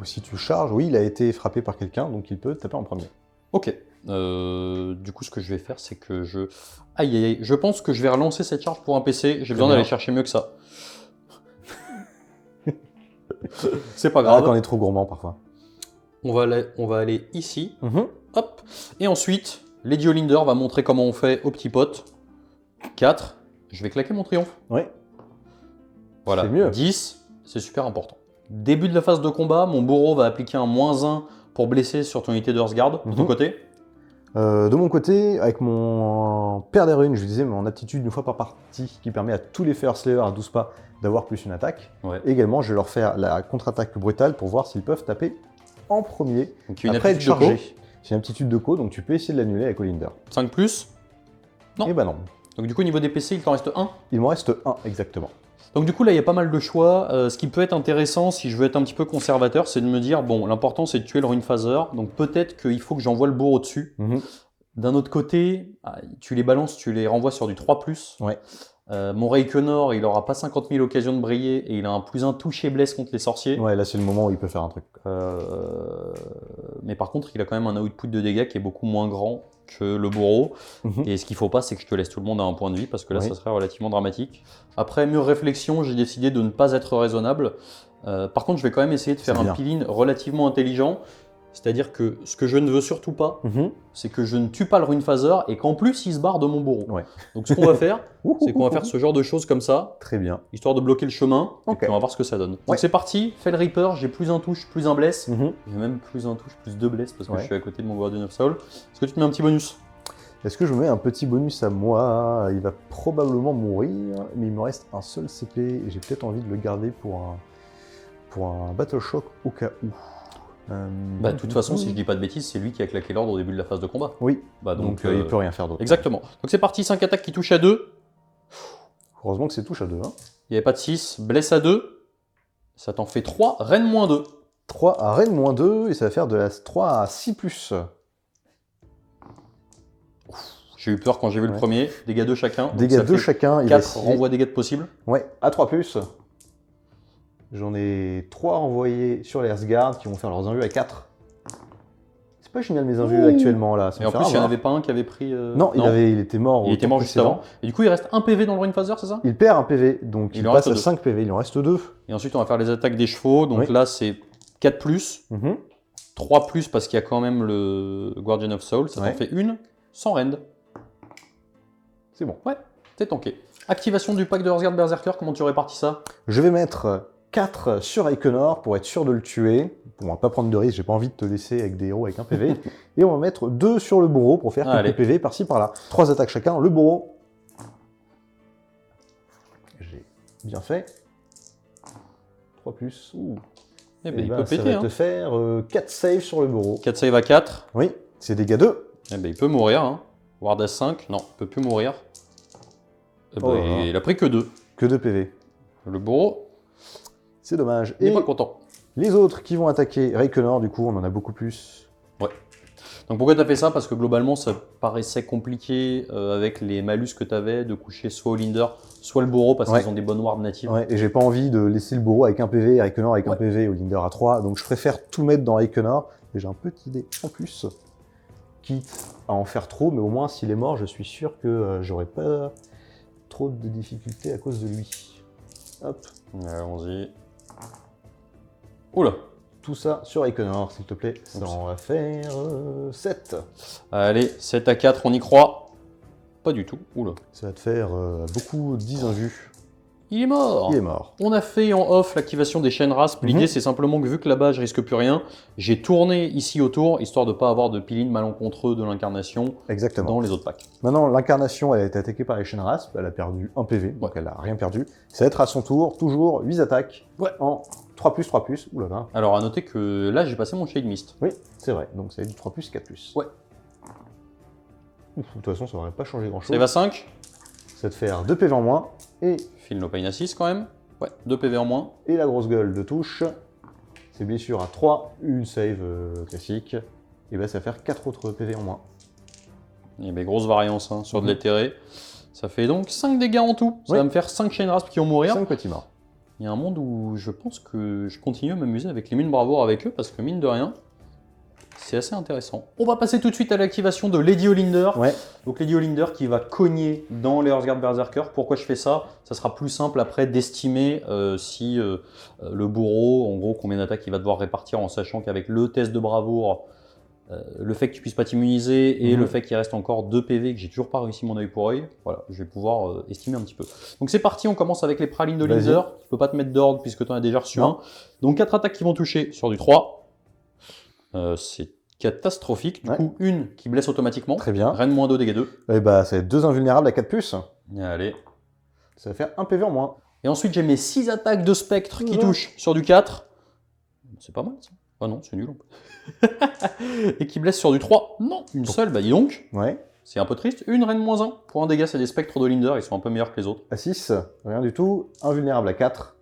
Si tu charges, oui, il a été frappé par quelqu'un, donc il peut taper en premier. Ok. Du coup, ce que je vais faire, c'est que je... Aïe, aïe, aïe. Je pense que je vais relancer cette charge pour un PC. J'ai besoin d'aller chercher mieux que ça. C'est pas grave. Arrête, on est trop gourmand parfois. On va aller ici. Hop. Et ensuite, Lady Olinder va montrer comment on fait au petit pote. 4. Je vais claquer mon triomphe. Ouais. Voilà. C'est mieux. 10. C'est super important. Début de la phase de combat, mon bourreau va appliquer un -1 pour blesser sur ton unité de Hearthguard. De ton côté? De mon côté, avec mon Père des Runes, je disais mon aptitude une fois par partie qui permet à tous les Fire Slayers à 12 pas d'avoir plus une attaque. Également, je vais leur faire la contre-attaque plus brutale pour voir s'ils peuvent taper en premier. Donc, une après être aptitude de chargé. C'est une aptitude de co, donc tu peux essayer de l'annuler avec Olinder. 5+? Non. Et bah non. Donc du coup, au niveau des PC, il t'en reste 1? Il m'en reste 1, exactement. Donc du coup, là, il y a pas mal de choix. Ce qui peut être intéressant, si je veux être un petit peu conservateur, c'est de me dire, bon, l'important, c'est de tuer le Rune Phaser. Donc peut-être qu'il faut que j'envoie le bourreau dessus. D'un autre côté, tu les balances, tu les renvoies sur du 3+. Ouais. Mon Raikonor, il aura pas 50 000 occasions de briller et il a un +1 touché blesse contre les sorciers. Ouais, là, c'est le moment où il peut faire un truc. Mais par contre, il a quand même un output de dégâts qui est beaucoup moins grand que le bourreau. Et ce qu'il faut pas, c'est que je te laisse tout le monde à un point de vie, parce que là, ça serait relativement dramatique. Après mûre réflexion, j'ai décidé de ne pas être raisonnable. Par contre, je vais quand même essayer de faire un peel-in relativement intelligent. C'est-à-dire que ce que je ne veux surtout pas, Mhm. c'est que je ne tue pas le Rune Phaser et qu'en plus il se barre de mon bourreau. Ouais. Donc ce qu'on va faire, c'est qu'on va faire ce genre de choses comme ça, Très bien. histoire de bloquer le chemin, et Ok. puis on va voir ce que ça donne. Ouais. Donc c'est parti, fais le Reaper, j'ai plus un touche, plus un bless. Mhm. J'ai même plus un touche, plus deux bless parce que Ouais. je suis à côté de mon Guardian of Soul. Est-ce que tu te mets un petit bonus? Est-ce que je mets un petit bonus à moi? Il va probablement mourir, mais il me reste un seul CP et j'ai peut-être envie de le garder pour un Battle Shock au cas où. Bah de toute façon, si je dis pas de bêtises, c'est lui qui a claqué l'ordre au début de la phase de combat. Oui, Bah donc il peut rien faire d'autre. Exactement. Donc c'est parti, 5 attaques qui touchent à 2. Heureusement que c'est touche à 2. Hein. Il n'y avait pas de 6, blesse à 2. Ça t'en fait 3, reine moins 2. 3 à Reine moins 2 et ça va faire de la 3 à 6+. J'ai eu peur quand j'ai vu le Ouais. premier. Dégâts 2 chacun. Donc Dégâts ça 2 fait chacun. 4 renvois dégâts de possible. Ouais, à 3+. J'en ai 3 envoyés sur les Asgard qui vont faire leurs invus à 4. C'est pas génial mes invus Ouh. actuellement là. Ça Et me en fait plus, il n'y en avoir. avait pas un qui avait pris. Non, il était mort. Il au était tour mort juste précédent. avant. Et du coup, il reste un PV dans le Rune Phaser, c'est ça? Il perd un PV, donc Il il en passe reste à deux. 5 PV, il en reste 2. Et ensuite, on va faire les attaques des chevaux. Donc Oui. là, c'est 4+, Mhm. 3+, parce qu'il y a quand même le Guardian of Soul. Ça Ouais. t'en fait une sans rend. C'est bon. Ouais, c'est tanké. Activation du pack de Hearthguard Berserker, comment tu répartis ça? Je vais mettre 4 sur Iconor pour être sûr de le tuer. Pour ne pas prendre de risque, j'ai pas envie de te laisser avec des héros avec un PV. Et on va mettre 2 sur le bourreau pour faire quelques Allez. PV par-ci par-là. 3 attaques chacun. Le bourreau. J'ai bien fait. 3+. Ouh. Eh ben, Eh il ben, peut ça péter. va te faire 4 saves sur le bourreau. 4 save à 4. Oui, c'est dégâts 2. Eh ben, il peut mourir. Hein. Ward à 5. Non, il peut plus mourir. Eh ben, Oh là là. il a pris que 2. Que 2 PV. Le bourreau, C'est dommage. il n'est Et pas content. les autres qui vont attaquer Reikenor, du coup, on en a beaucoup plus. Donc pourquoi tu as fait ça? Parce que globalement, ça paraissait compliqué avec les malus que tu avais de coucher soit Olinder, soit le bourreau, parce Ouais. qu'ils ont des bonnes wards natives. Ouais, et j'ai pas envie de laisser le bourreau avec un PV et Reikenor avec un Ouais. PV au Linder à 3, donc je préfère tout mettre dans Reikenor, et j'ai un petit dé en plus, quitte à en faire trop, mais au moins s'il est mort, je suis sûr que j'aurai pas trop de difficultés à cause de lui. Hop, Allons-y. Oula. tout ça sur Reikenor, s'il te plaît, ça en va faire 7. Allez, 7 à 4, on y croit. Pas du tout. Oula. Ça va te faire beaucoup 10 invus. Il est mort. Il est mort. On a fait en off l'activation des chaînes rasp. L'idée, Mhm. c'est simplement que vu que là-bas, je risque plus rien, j'ai tourné ici autour, histoire de ne pas avoir de peeling malencontreux de l'incarnation Exactement. dans les autres packs. Maintenant, l'incarnation, elle a été attaquée par les chaînes rasp, elle a perdu un PV, donc elle a rien perdu. Ça va être à son tour, toujours 8 attaques Ouais. en 3+, oulala. Alors, à noter que là, j'ai passé mon Shade Mist. Oui, c'est vrai, donc ça va être du 3+, 4+. Ouais. Ouf, de toute façon, ça n'aurait pas changé grand-chose. Save à 5. Ça va te faire 2 PV en moins, et File no pain à 6 quand même. Ouais, 2 PV en moins. la grosse gueule de touche. C'est blessure à 3, une save classique. Et ben ça va faire 4 autres PV en moins. Il y a grosse variance hein, sur de Mhm. l'éthéré. Ça fait donc 5 dégâts en tout. Ça Oui. va me faire 5 chaînes rasp qui vont mourir. 5 petits morts. Il y a un monde où je pense que je continue à m'amuser avec les mines bravoure avec eux, parce que mine de rien, c'est assez intéressant. On va passer tout de suite à l'activation de Lady Olinder. Ouais, Donc Lady Olinder qui va cogner dans les Hearthguard Berserker. Pourquoi je fais ça? Ça sera plus simple après d'estimer si le bourreau, en gros, combien d'attaques il va devoir répartir, en sachant qu'avec le test de bravoure, le fait que tu puisses pas t'immuniser et Mhm. le fait qu'il reste encore 2 PV, que j'ai toujours pas réussi mon œil pour œil, voilà, je vais pouvoir estimer un petit peu. Donc c'est parti, on commence avec les pralines de Vas-y. Linder. Tu peux pas te mettre d'ordre puisque tu en as déjà reçu Non. un. Donc 4 attaques qui vont toucher sur du 3. C'est catastrophique. Du Ouais. coup, une qui blesse automatiquement. très bien. Reine moins 2, dégâts 2. Et bah ça va être 2 invulnérables à 4+. Allez. Ça va faire 1 PV en moins. Et ensuite, j'ai mes 6 attaques de spectre qui Ouais. touchent sur du 4. C'est pas mal ça. Ah non, c'est nul. Et qui blesse sur du 3. Non, une seule, bah dis donc. Ouais. C'est un peu triste. Une reine moins 1. Pour un dégât, c'est des spectres de Linder, ils sont un peu meilleurs que les autres. À 6, rien du tout. Invulnérable à 4.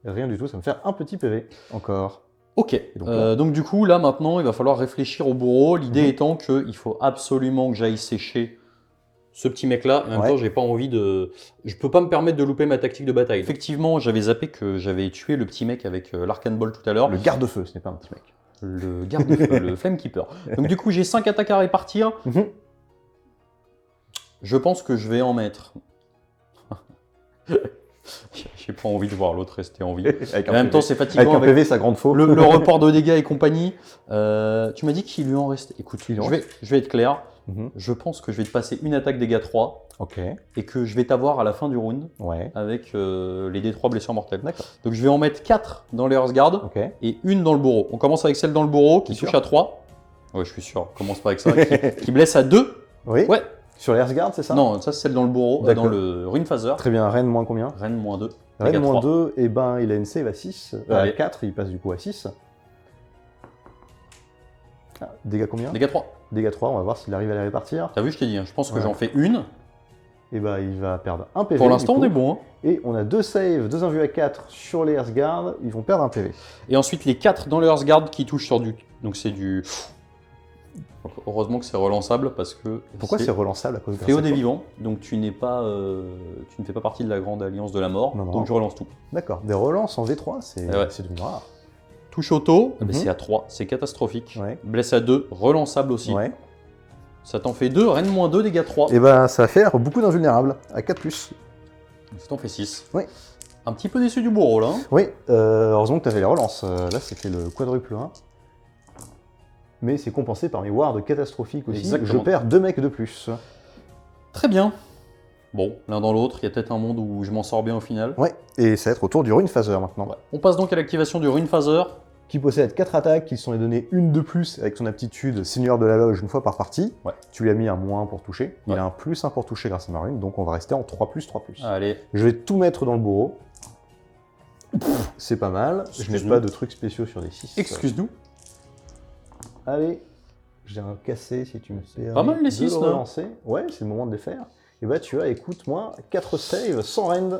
Rien du tout, ça va me faire un petit PV. Encore. Ok, donc là- donc du coup, là maintenant, il va falloir réfléchir au bourreau. L'idée Mhm. étant qu'il faut absolument que j'aille sécher ce petit mec-là. En même Ouais. temps, j'ai pas envie de... Je peux pas me permettre de louper ma tactique de bataille. Effectivement, j'avais zappé que j'avais tué le petit mec avec l'Arcane Ball tout à l'heure. Le garde-feu, ce n'est pas un petit mec. Le garde-feu, le Flame Keeper. Donc du coup, j'ai 5 attaques à répartir. Mhm. Je pense que je vais en mettre. J'ai pas envie de voir l'autre rester en vie. Avec En même temps, c'est avec fatigant un avec PV, sa grande faux. le report de dégâts et compagnie. Tu m'as dit qu'il lui en restait. Écoute, Il en je vais être clair. Mhm. Je pense que je vais te passer une attaque dégâts 3 Ok, et que je vais t'avoir à la fin du round ouais, avec les D3 blessures mortelles. d'accord. Donc je vais en mettre 4 dans les Hearthguard Ok, et une dans le bourreau. On commence avec celle dans le bourreau qui Bien touche sûr. à 3. Ouais, je suis sûr. On commence pas avec ça. Qui blesse à 2. oui. Ouais. Sur les Hearthguard, c'est ça? Non, ça c'est celle dans le bourreau, D'accord. dans le Rune Phaser. Très bien, Rennes moins combien? Rennes -2. Rennes dégâts moins 3. 2, et ben il a une save à 6, à Allez. 4, il passe du coup à 6. Ah, dégâts combien? Dégâts 3. Dégâts 3, on va voir s'il arrive à les répartir. T'as vu, je t'ai dit, hein, je pense que Ouais. j'en fais une. Et ben il va perdre un PV. Pour l'instant, du on coup. est bon. Hein. Et on a 2 saves, 2 invus à 4 sur les Hearthguard, ils vont perdre un PV. Et ensuite, les 4 dans le Hearthguard qui touchent sur du. Donc c'est du. Donc, heureusement que c'est relançable parce que. Pourquoi c'est relançable à cause de Fléau des Berserker? vivants, donc tu n'es pas, tu ne fais pas partie de la grande alliance de la mort, Non, non. donc je relance tout. D'accord, des relances en V3, c'est Ouais. devenu rare. Touche auto, Mhm. c'est à 3, c'est catastrophique. Ouais. Blesse à 2, relançable aussi. Ouais. Ça t'en fait 2, Rennes -2, dégâts 3. Et ben ça va faire beaucoup d'invulnérables, à 4+. Ça t'en fait 6. Oui. Un petit peu déçu du bourreau là. Hein. Oui, heureusement que tu avais les relances. Là, c'était le quadruple 1. Mais c'est compensé par mes wards catastrophiques aussi. Exactement. Je perds 2 mecs de plus. Très bien. Bon, l'un dans l'autre, il y a peut-être un monde où je m'en sors bien au final. Ouais, et ça va être au tour du Rune Phaser maintenant. Ouais. On passe donc à l'activation du Rune Phaser. Qui possède 4 attaques, qui sont les données une de plus avec son aptitude Seigneur de la Loge une fois par partie. Ouais. Tu lui as mis un -1 pour toucher. Il Ouais. a un +1 pour toucher grâce à ma rune, donc on va rester en 3+, 3+. Allez, Je vais tout mettre dans le bourreau. C'est pas mal. Je n'ai Excuse-nous. pas de trucs spéciaux sur des 6. excuse-nous. Allez, j'ai un cassé si tu me permets Pas mal, les de 6, le là. relancer. Ouais, c'est le moment de les faire. Et bah tu as, écoute-moi, 4 saves sans rend.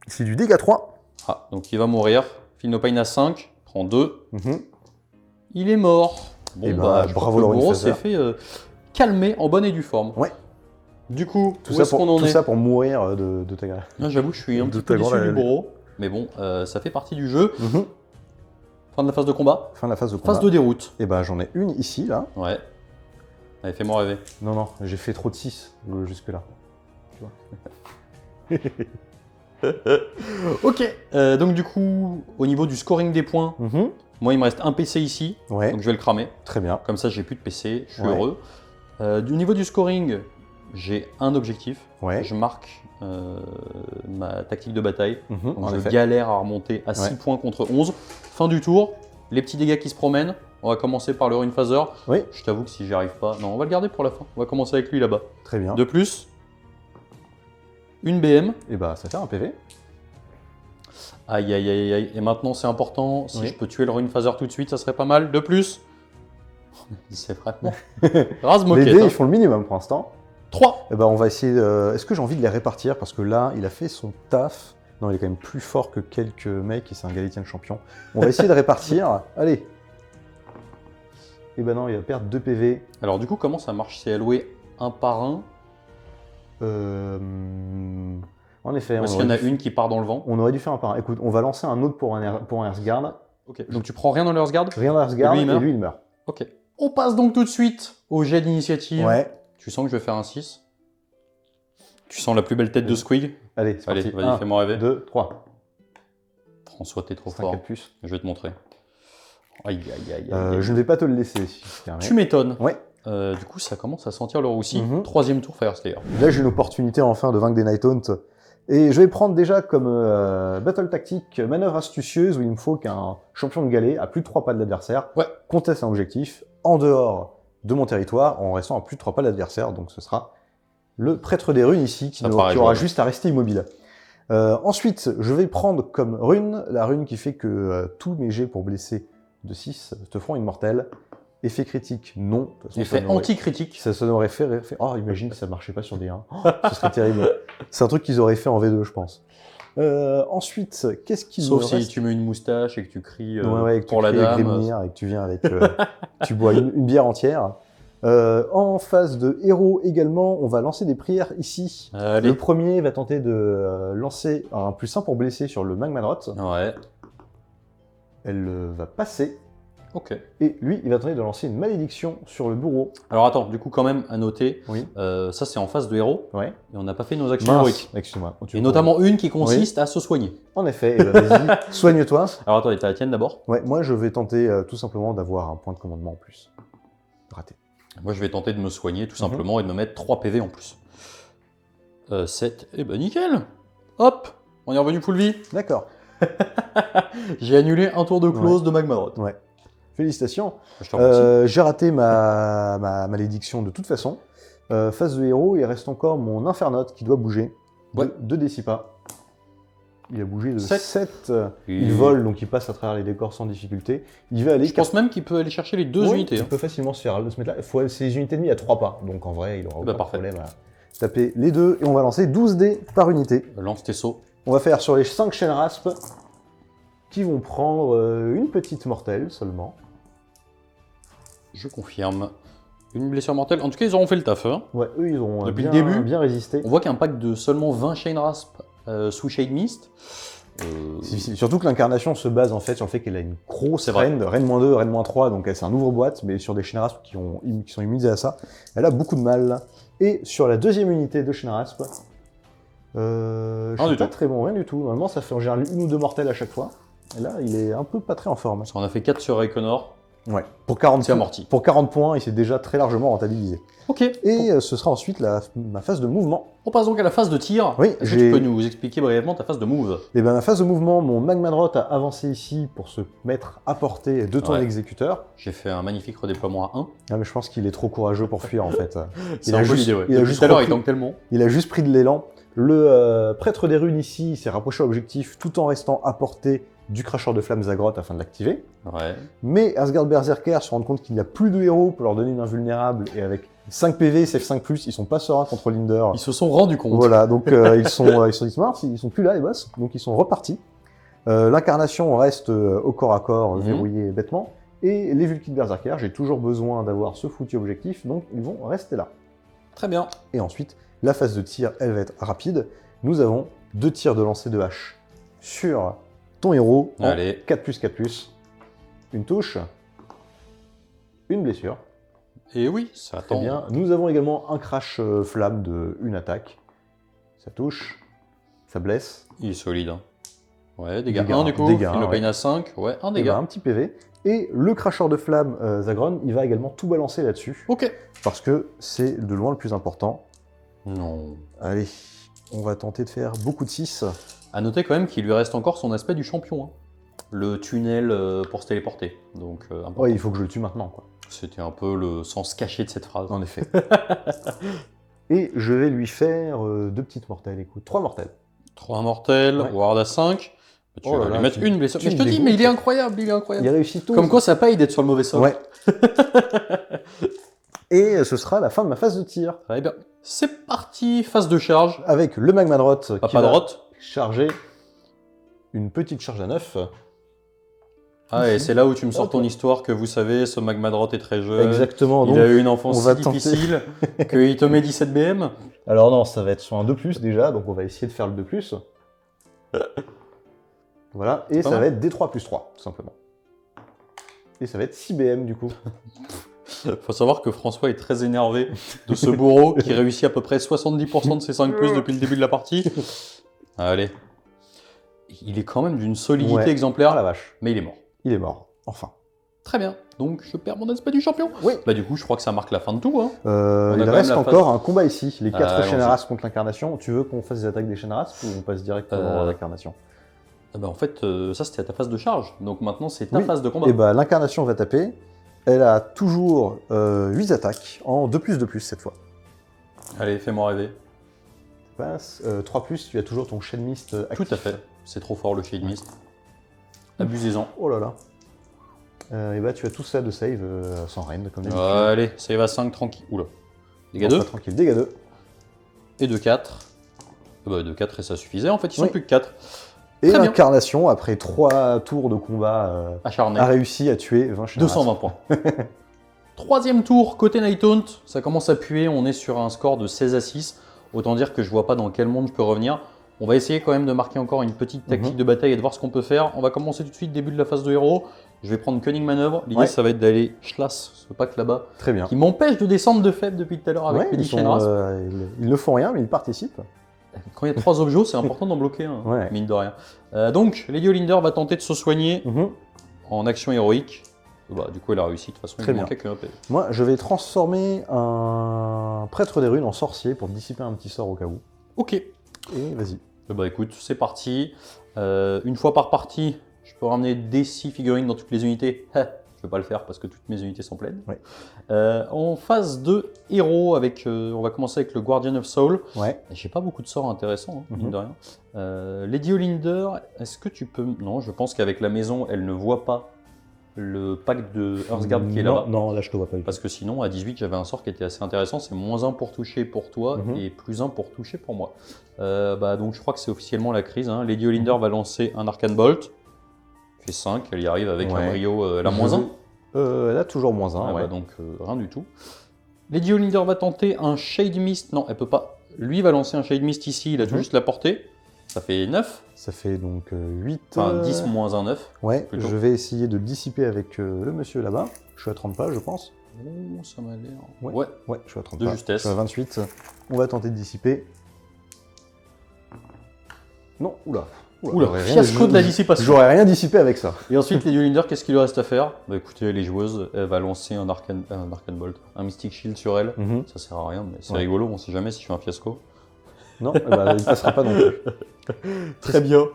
C'est du dégâts 3. Ah, donc il va mourir. Philnopain à 5, prend 2. Mhm. Il est mort. Bon, Eh ben, je bravo, crois que Laurent le bourreau Phaser. s'est fait calmer en bonne et due forme. Ouais. Du coup, Tout, où ça est-ce qu'on pour, en tout est ça pour mourir de ta gueule. Ah, j'avoue, je suis un de petit ta peu déçu grande du allée. bourreau. Mais bon, ça fait partie du jeu. Mhm. Fin de la phase de combat. Fin de la phase de combat. Phase de déroute. Et bah j'en ai une ici, là. Ouais. Allez, fais-moi rêver. Non, non, j'ai fait trop de 6 jusque-là. Ok. Donc du coup, au niveau du scoring des points, Mhm. moi il me reste un PC ici. Ouais, Donc je vais le cramer. très bien. Comme ça, j'ai plus de PC. Je suis Ouais. heureux. Du niveau du scoring, j'ai un objectif. Ouais. Je marque ma tactique de bataille. Mhm, Donc en je effet. galère à remonter à 6 Ouais. points contre 11. Fin du tour, les petits dégâts qui se promènent. On va commencer par le Rune Phaser. Oui, Je t'avoue que si j'y arrive pas... Non, on va le garder pour la fin. On va commencer avec lui là-bas. très bien. De plus, une BM. Et bah ça fait un PV. Aïe, aïe, aïe, aïe. Et maintenant, c'est important. Si Oui. je peux tuer le Rune Phaser tout de suite, ça serait pas mal. De plus... C'est vraiment... Rase Les moquette. dés, Hein. ils font le minimum pour l'instant. 3. Et bah on va essayer... Est-ce que j'ai envie de les répartir? Parce que là, il a fait son taf. Non, il est quand même plus fort que quelques mecs et c'est un Galétien champion. On va essayer de répartir. Allez. Et bah non, il va perdre 2 PV. Alors du coup, comment ça marche? C'est alloué un par un? En effet, Parce qu'il y en a une qui part dans le vent. on aurait dû faire un par un. Écoute, on va lancer un autre pour un Hearthguard. Ok. Donc tu prends rien dans le Hearthguard? Rien d'Hearthguard Et lui, il meurt et lui, il meurt. Ok. On passe donc tout de suite au jet d'initiative. Ouais. Tu sens que je vais faire un 6? Tu sens la plus belle tête de Squig? Allez, c'est Allez, parti. vas-y, fais-moi rêver. 2, 3. François, t'es trop 5 fort. 4 plus. Je vais te montrer. Aïe, aïe, aïe, aïe. Je ne vais pas te le laisser, si tu permets. Tu m'étonnes. Ouais. Du coup, ça commence à sentir le roussi. Mhm. Troisième tour, Fire Slayer. Là, j'ai une opportunité enfin de vaincre des Night Haunt. Et je vais prendre déjà comme battle tactique manœuvre astucieuse où il me faut qu'un champion de galet à plus de 3 pas de l'adversaire Ouais. conteste un objectif en dehors de mon territoire en restant à plus de 3 pas de l'adversaire. Donc ce sera le prêtre des runes ici qui Ça paraît aura jouable. juste à rester immobile. Ensuite, je vais prendre comme rune la rune qui fait que tous mes jets pour blesser de 6 te feront une mortelle. Effet critique, non. De toute façon, ça Effet n'aurait- anti-critique. ça n'aurait fait... Oh, imagine, ça marchait pas sur D1. Oh, ce serait terrible. C'est un truc qu'ils auraient fait en V2, je pense. Ensuite, qu'est-ce qu'il Sauf me si reste tu mets une moustache et que tu cries Ouais, et que tu pour la cries dame. Grimnir et que tu viens avec... tu bois une bière entière. En phase de héros également, on va lancer des prières ici. Allez. Le premier va tenter de lancer un +1 pour blesser sur le Magmadrot. Ouais. Elle va passer. Ok. Et lui, il va tenter de lancer une malédiction sur le bourreau. Alors attends, du coup, quand même, à noter, Oui. ça c'est en face de héros, Ouais. et on n'a pas fait nos actions Mince, héroïques. excuse-moi. Et notamment une qui consiste à se soigner. En effet, eh ben, vas-y, soigne-toi. Alors attends, t'as la tienne d'abord. Ouais, moi je vais tenter tout simplement d'avoir un point de commandement en plus. Raté. Moi, je vais tenter de me soigner tout Mhm. simplement et de me mettre 3 PV en plus. 7, et ben nickel. Hop, on est revenu full vie. D'accord. J'ai annulé un tour de close de Magmadrot. Ouais. Félicitations. Je te remercie. J'ai raté ma malédiction de toute façon. Face de héros, il reste encore mon Infernote qui doit bouger. Ouais. De Décipa. Il a bougé de Sept. 7. Et- Il vole, donc il passe à travers les décors sans difficulté. Il va aller... Je pense même qu'il peut aller chercher les 2 Ouais, unités. Il hein. peut facilement se mettre là. Ses unités ennemies à 3 pas. Donc en vrai, il aura aucun parfait. problème à taper les deux. Et on va lancer 12 dés par unité. Lance tes sauts. On va faire sur les 5 chaînes rasp qui vont prendre une petite mortelle seulement. Je confirme. Une blessure mortelle. En tout cas, ils auront fait le taf. Hein. Ouais, eux, ils ont Depuis bien, le début, bien résisté. On voit qu'un pack de seulement 20 Chain Rasp sous Shade Mist. Surtout que l'incarnation se base en fait sur le fait qu'elle a une grosse C'est vrai. reine, reine -2, reine -3, donc c'est un ouvre-boîte, mais sur des chaînes rasp qui sont immunisés à ça, elle a beaucoup de mal. Et sur la deuxième unité de chaîne rasp, je Rien suis du pas tout. très bon, rien du tout. Normalement, ça fait en général 1 ou 2 mortels à chaque fois. Et là, il est un peu pas très en forme. Parce qu'on a fait 4 sur Rayconnor. Ouais. Pour 40 C'est amorti. Pour 40 points, il s'est déjà très largement rentabilisé. Ok. Et ce sera ensuite ma phase de mouvement. On passe donc à la phase de tir. Oui, Est-ce que tu peux nous expliquer brièvement ta phase de move? Et ben ma phase de mouvement, mon Magmadrot a avancé ici pour se mettre à portée de ton Ouais. exécuteur. J'ai fait un magnifique redéploiement à 1. Ah, mais je pense qu'il est trop courageux pour fuir en fait. C'est un peu l'idée, ouais. il a Depuis juste tout à l'heure, il repris- tank tellement. il a juste pris de l'élan. Le prêtre des runes ici s'est rapproché à l'objectif tout en restant à portée du cracheur de flammes Zagroth afin de l'activer. Ouais. Mais Asgard Berserker se rend compte qu'il n'y a plus de héros pour leur donner une invulnérable et avec 5 PV, CF5+, ils sont pas sereins contre Linder. Ils se sont rendus compte. Voilà, donc ils sont dit smart, ils sont plus là les boss, donc ils sont repartis. L'incarnation reste au corps à corps, Mhm. verrouillé bêtement. Et les Vulkid Berserker, j'ai toujours besoin d'avoir ce foutu objectif, donc ils vont rester là. Très bien. Et ensuite, la phase de tir, elle va être rapide. Nous avons 2 tirs de lancer de hache sur ton héros en Allez. 4+4+. Une touche, une blessure. Et oui, ça Très attend. bien. Nous avons également un crash flamme de une attaque. Ça touche, ça blesse. Il est solide. Hein. Ouais, dégâts Dégâts, 1 du coup. dégâts, Il le ouais. paye à 5. Ouais, un Et dégât. ben, un petit PV. Et le cracheur de flamme Zagron, il va également tout balancer là-dessus. Ok. Parce que c'est de loin le plus important. Non. Allez, on va tenter de faire beaucoup de 6. À noter quand même qu'il lui reste encore son aspect du champion. Hein. Le tunnel pour se téléporter. Donc, important. Ouais, il faut que je le tue maintenant, quoi. C'était un peu le sens caché de cette phrase. En effet. Et je vais lui faire 2 petites mortelles, écoute. 3 mortelles. 3 mortels, Ouais. Ward à 5. Tu Oh là vas là, lui mettre tu- une blessure. tu Mais je me te dis, dégoûtes. mais il est incroyable, il est Il incroyable. réussit tout. Comme quoi ça paye d'être sur le mauvais sol. Ouais. Et ce sera la fin de ma phase de tir. Très bien. C'est parti, phase de charge. Avec le Magmadrot qui Papa va droite. charger une petite charge à 9. Ah, et c'est là où tu me sors Ok. ton histoire que vous savez, ce Magmadrot est très jeune. Exactement. Il donc, a eu une enfance on va si tenter. difficile qu'il te met 17 BM. Alors non, ça va être sur un 2+, déjà, donc on va essayer de faire le 2+. Voilà, et ça mal. va être D3+3, tout simplement. Et ça va être 6 BM, du coup. Faut savoir que François est très énervé de ce bourreau qui réussit à peu près 70% de ses 5 plus depuis le début de la partie. Allez. Il est quand même d'une solidité Ouais. exemplaire, Ah la vache. mais il est mort. Il est mort, enfin. Très bien. Donc je perds mon aspect du champion. Oui. Bah du coup, je crois que ça marque la fin de tout. Hein. Il quand même reste la encore un combat ici, les 4 Ah, chaînes allons-y. rasp contre l'incarnation. Tu veux qu'on fasse des attaques des chaînes rasp ou on passe directement à l'incarnation? Ah bah en fait, ça c'était à ta phase de charge. Donc maintenant, c'est ta Oui. phase de combat. Et bah l'incarnation va taper. Elle a toujours 8 attaques en 2+2+, cette fois. Allez, fais-moi rêver. Passe 3+, tu as toujours ton Shed Mist actif. Tout à fait. C'est trop fort le Shade Mist. Abusez-en. Oh là là. Et bah tu as tout ça de save sans rend, comme d'habitude. Allez, save à 5 tranquille. Oula. Dégâts Non, 2 pas tranquille, dégâts 2. et de 4. Bah, de 4 et ça suffisait. En fait, ils sont Oui. plus que 4. Et Très bien. l'incarnation, après 3 tours de combat, Acharné. a réussi à tuer 20 chaînes 220 points. Troisième tour, côté Night Hunt. Ça commence à puer. On est sur un score de 16 à 6. Autant dire que je vois pas dans quel monde je peux revenir. On va essayer quand même de marquer encore une petite tactique de bataille et de voir ce qu'on peut faire. On va commencer tout de suite, début de la phase de héros. Je vais prendre Cunning Manœuvre. L'idée, ça va être d'aller schlass, ce pack là-bas. Très bien. Qui m'empêche de descendre de faible depuis tout à l'heure avec mes Shenras. Ils ne font rien, mais ils participent. Quand il y a 3 objets, c'est important d'en bloquer un, mine de rien. Donc, Lady Olinder va tenter de se soigner en action héroïque. Bah, du coup, elle a réussi. De toute façon, il manquait qu'un PV. Moi, je vais transformer un prêtre des runes en sorcier pour dissiper un petit sort au cas où. Ok. Et vas-y. Bah écoute, c'est parti. Une fois par partie, je peux ramener des 6 figurines dans toutes les unités. Je ne vais pas le faire parce que toutes mes unités sont pleines. Ouais. En phase de héros, avec, on va commencer avec le Guardian of Soul. Ouais. J'ai pas beaucoup de sorts intéressants, mine de rien. Lady Olinder, est-ce que tu peux... Non, je pense qu'avec la maison, elle ne voit pas le pack de Hearthguard qui est là-bas. Non, là je te vois pas du tout. Parce que sinon, à 18, j'avais un sort qui était assez intéressant. C'est -1 pour toucher pour toi et +1 pour toucher pour moi. Donc je crois que c'est officiellement la crise. Lady Olinder va lancer un Arcane Bolt. Fait 5, elle y arrive avec un brio. Elle a -1. Elle a toujours -1. Donc rien du tout. Lady Olinder va tenter un Shade Mist. Non, elle peut pas. Lui va lancer un Shade Mist ici. Il a tout juste la portée. Ça fait 9. Ça fait donc 8. Enfin, 10 moins 1, 9. Ouais, plutôt. Je vais essayer de le dissiper avec le monsieur là-bas. Je suis à 30 pas, je pense. Oh, ça m'a l'air. Ouais, je suis à 30 de pas. justesse. Je suis à 28. On va tenter de dissiper. Non, oula. Fiasco de la dissipation. J'aurais rien dissipé avec ça. Et ensuite, Lady Olinder, qu'est-ce qu'il lui reste à faire? Bah écoutez, elle est joueuse, elle va lancer un Arcane Bolt, un Mystic Shield sur elle. Ça sert à rien, mais c'est rigolo, on sait jamais si je fais un fiasco. Non, il passera pas non plus. Très bien.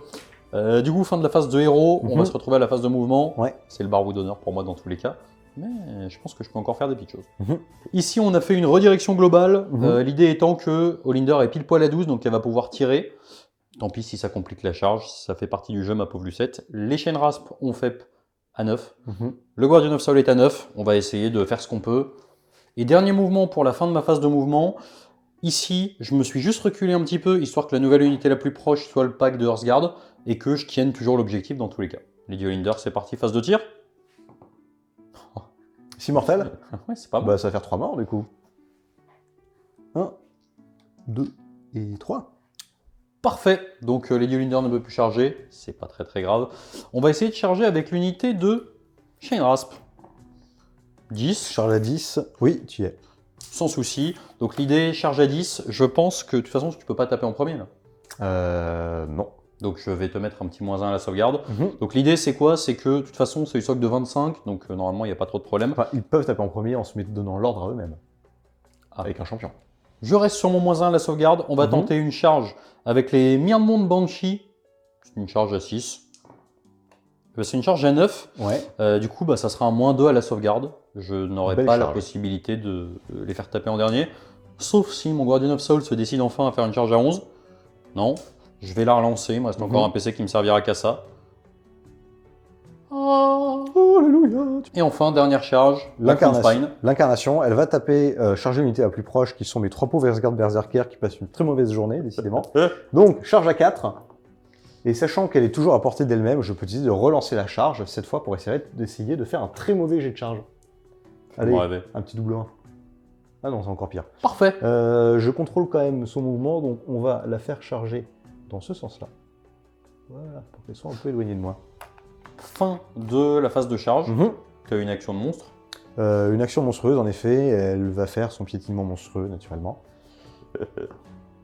Du coup, fin de la phase de héros, on va se retrouver à la phase de mouvement. Ouais. C'est le barreau d'honneur pour moi dans tous les cas. Mais je pense que je peux encore faire des petites choses. Ici, on a fait une redirection globale. L'idée étant que Olinder est pile poil à 12, donc elle va pouvoir tirer. Tant pis si ça complique la charge, ça fait partie du jeu, ma pauvre Lucette. Les chaînes rasp ont fait à 9. Le Guardian of Soul est à 9. On va essayer de faire ce qu'on peut. Et dernier mouvement pour la fin de ma phase de mouvement. Ici, je me suis juste reculé un petit peu, histoire que la nouvelle unité la plus proche soit le pack de Hearthguard, et que je tienne toujours l'objectif dans tous les cas. Lady Olinder, c'est parti, phase de tir. 6 mortels. Ouais, c'est pas mal. Bah, ça va faire 3 morts du coup. 1, 2 et 3. Parfait. Donc Lady Olinder ne peut plus charger, c'est pas très grave. On va essayer de charger avec l'unité de Chain Rasp. 10. Charge à 10. Oui, tu y es. Sans souci. Donc l'idée, charge à 10, je pense que de toute façon, tu peux pas taper en premier là. Non. Donc je vais te mettre un petit -1 à la sauvegarde. Donc l'idée c'est quoi? C'est que de toute façon c'est une socle de 25, donc normalement il n'y a pas trop de problème. Enfin, ils peuvent taper en premier en se donnant l'ordre à eux-mêmes. Avec un champion. Je reste sur mon -1 à la sauvegarde. On va tenter une charge avec les Myrmond Banshee. C'est une charge à 6. C'est une charge à 9. Ouais. Du coup, ça sera un -2 à la sauvegarde. Je n'aurai pas la possibilité de les faire taper en dernier. Sauf si mon Guardian of Soul se décide enfin à faire une charge à 11. Non. Je vais la relancer. Il me reste encore un PC qui me servira qu'à ça. Oh, alléluia. Et enfin, dernière charge, l'incarnation. Elle va taper, charger l'unité la plus proche, qui sont mes 3 pauvres Hearthguard Berserker qui passent une très mauvaise journée, décidément. Donc, charge à 4. Et sachant qu'elle est toujours à portée d'elle-même, je peux décider de relancer la charge, cette fois pour essayer de faire un très mauvais jet de charge. Allez, un petit double 1. Ah non, c'est encore pire. Parfait. Je contrôle quand même son mouvement, donc on va la faire charger dans ce sens-là. Voilà, pour qu'elle soit un peu éloignée de moi. Fin de la phase de charge. Tu as une action de monstre. Une action monstrueuse, en effet. Elle va faire son piétinement monstrueux, naturellement.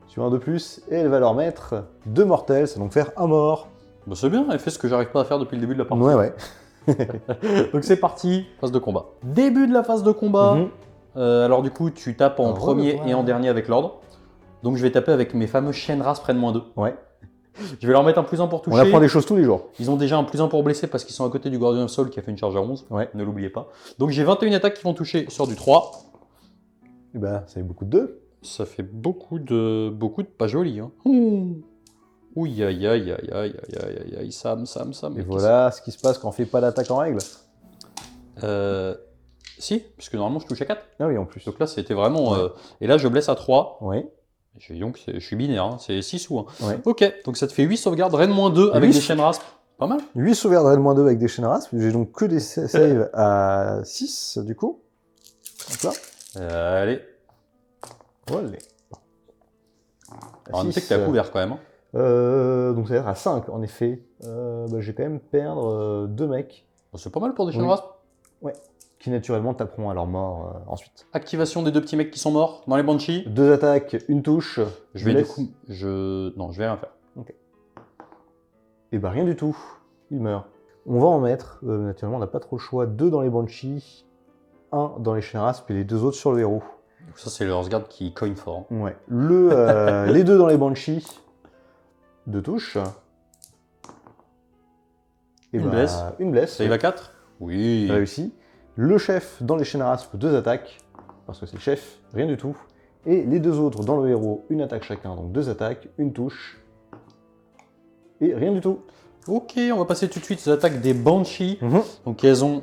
Sur un de plus, et elle va leur mettre 2 mortels, c'est donc faire 1 mort. Bah c'est bien, elle fait ce que j'arrive pas à faire depuis le début de la partie. Ouais. Donc c'est parti, phase de combat. Début de la phase de combat. Alors du coup, tu tapes en premier et en dernier avec l'ordre. Donc je vais taper avec mes fameux chaînes race près de -2. Ouais. Je vais leur mettre un +1 pour toucher. On apprend des choses tous les jours. Ils ont déjà un +1 pour blesser parce qu'ils sont à côté du Guardian of Soul qui a fait une charge à 11. Ouais. Ne l'oubliez pas. Donc j'ai 21 attaques qui vont toucher sur du 3. Et bah, ça fait beaucoup de 2. Ça fait beaucoup de pas joli. Hein. Ouh, aïe, Sam. Et voilà ce qui se passe quand on fait pas d'attaque en règle. Si, puisque normalement je touche à 4. Ah oui, en plus. Donc là c'était vraiment... et là je blesse à 3. Oui. Donc je suis binaire, hein. C'est 6 ou 1. Ouais. Ok, donc ça te fait 8 sauvegardes, Rennes -2 avec des chaînes rasp. Pas mal. 8 sauvegardes -2 avec des chaînes rasp. J'ai donc que des saves à 6 du coup. Hop là. Allez. Allez. Alors, on sait que t'es à couvert quand même. Hein. Donc ça va être à 5 en effet. Je vais quand même perdre 2 mecs C'est pas mal pour des Oui. Shinras. qui naturellement taperont à leur mort ensuite. Activation des 2 petits mecs qui sont morts dans les Banshees. 2 attaques, une touche. Je vais du blesse. coup. Non, je vais rien faire. Et bah rien du tout. Il meurt. On va en mettre, naturellement on n'a pas trop le choix, 2 dans les Banshees, 1 dans les Shinras, puis les 2 autres sur le héros. Donc ça, c'est le Hearthguard qui cogne fort. Hein. Ouais. Les 2 dans les Banshees, 2 touches. Et Une blesse. Une blesse. Ça y va 4 Oui. Réussi. Le chef dans les Shinras, 2 attaques, parce que c'est le chef, rien du tout. Et les 2 autres dans le héros, une attaque chacun, donc 2 attaques, une touche. Et rien du tout. Ok, on va passer tout de suite aux attaques des Banshees. Mhm. Donc elles ont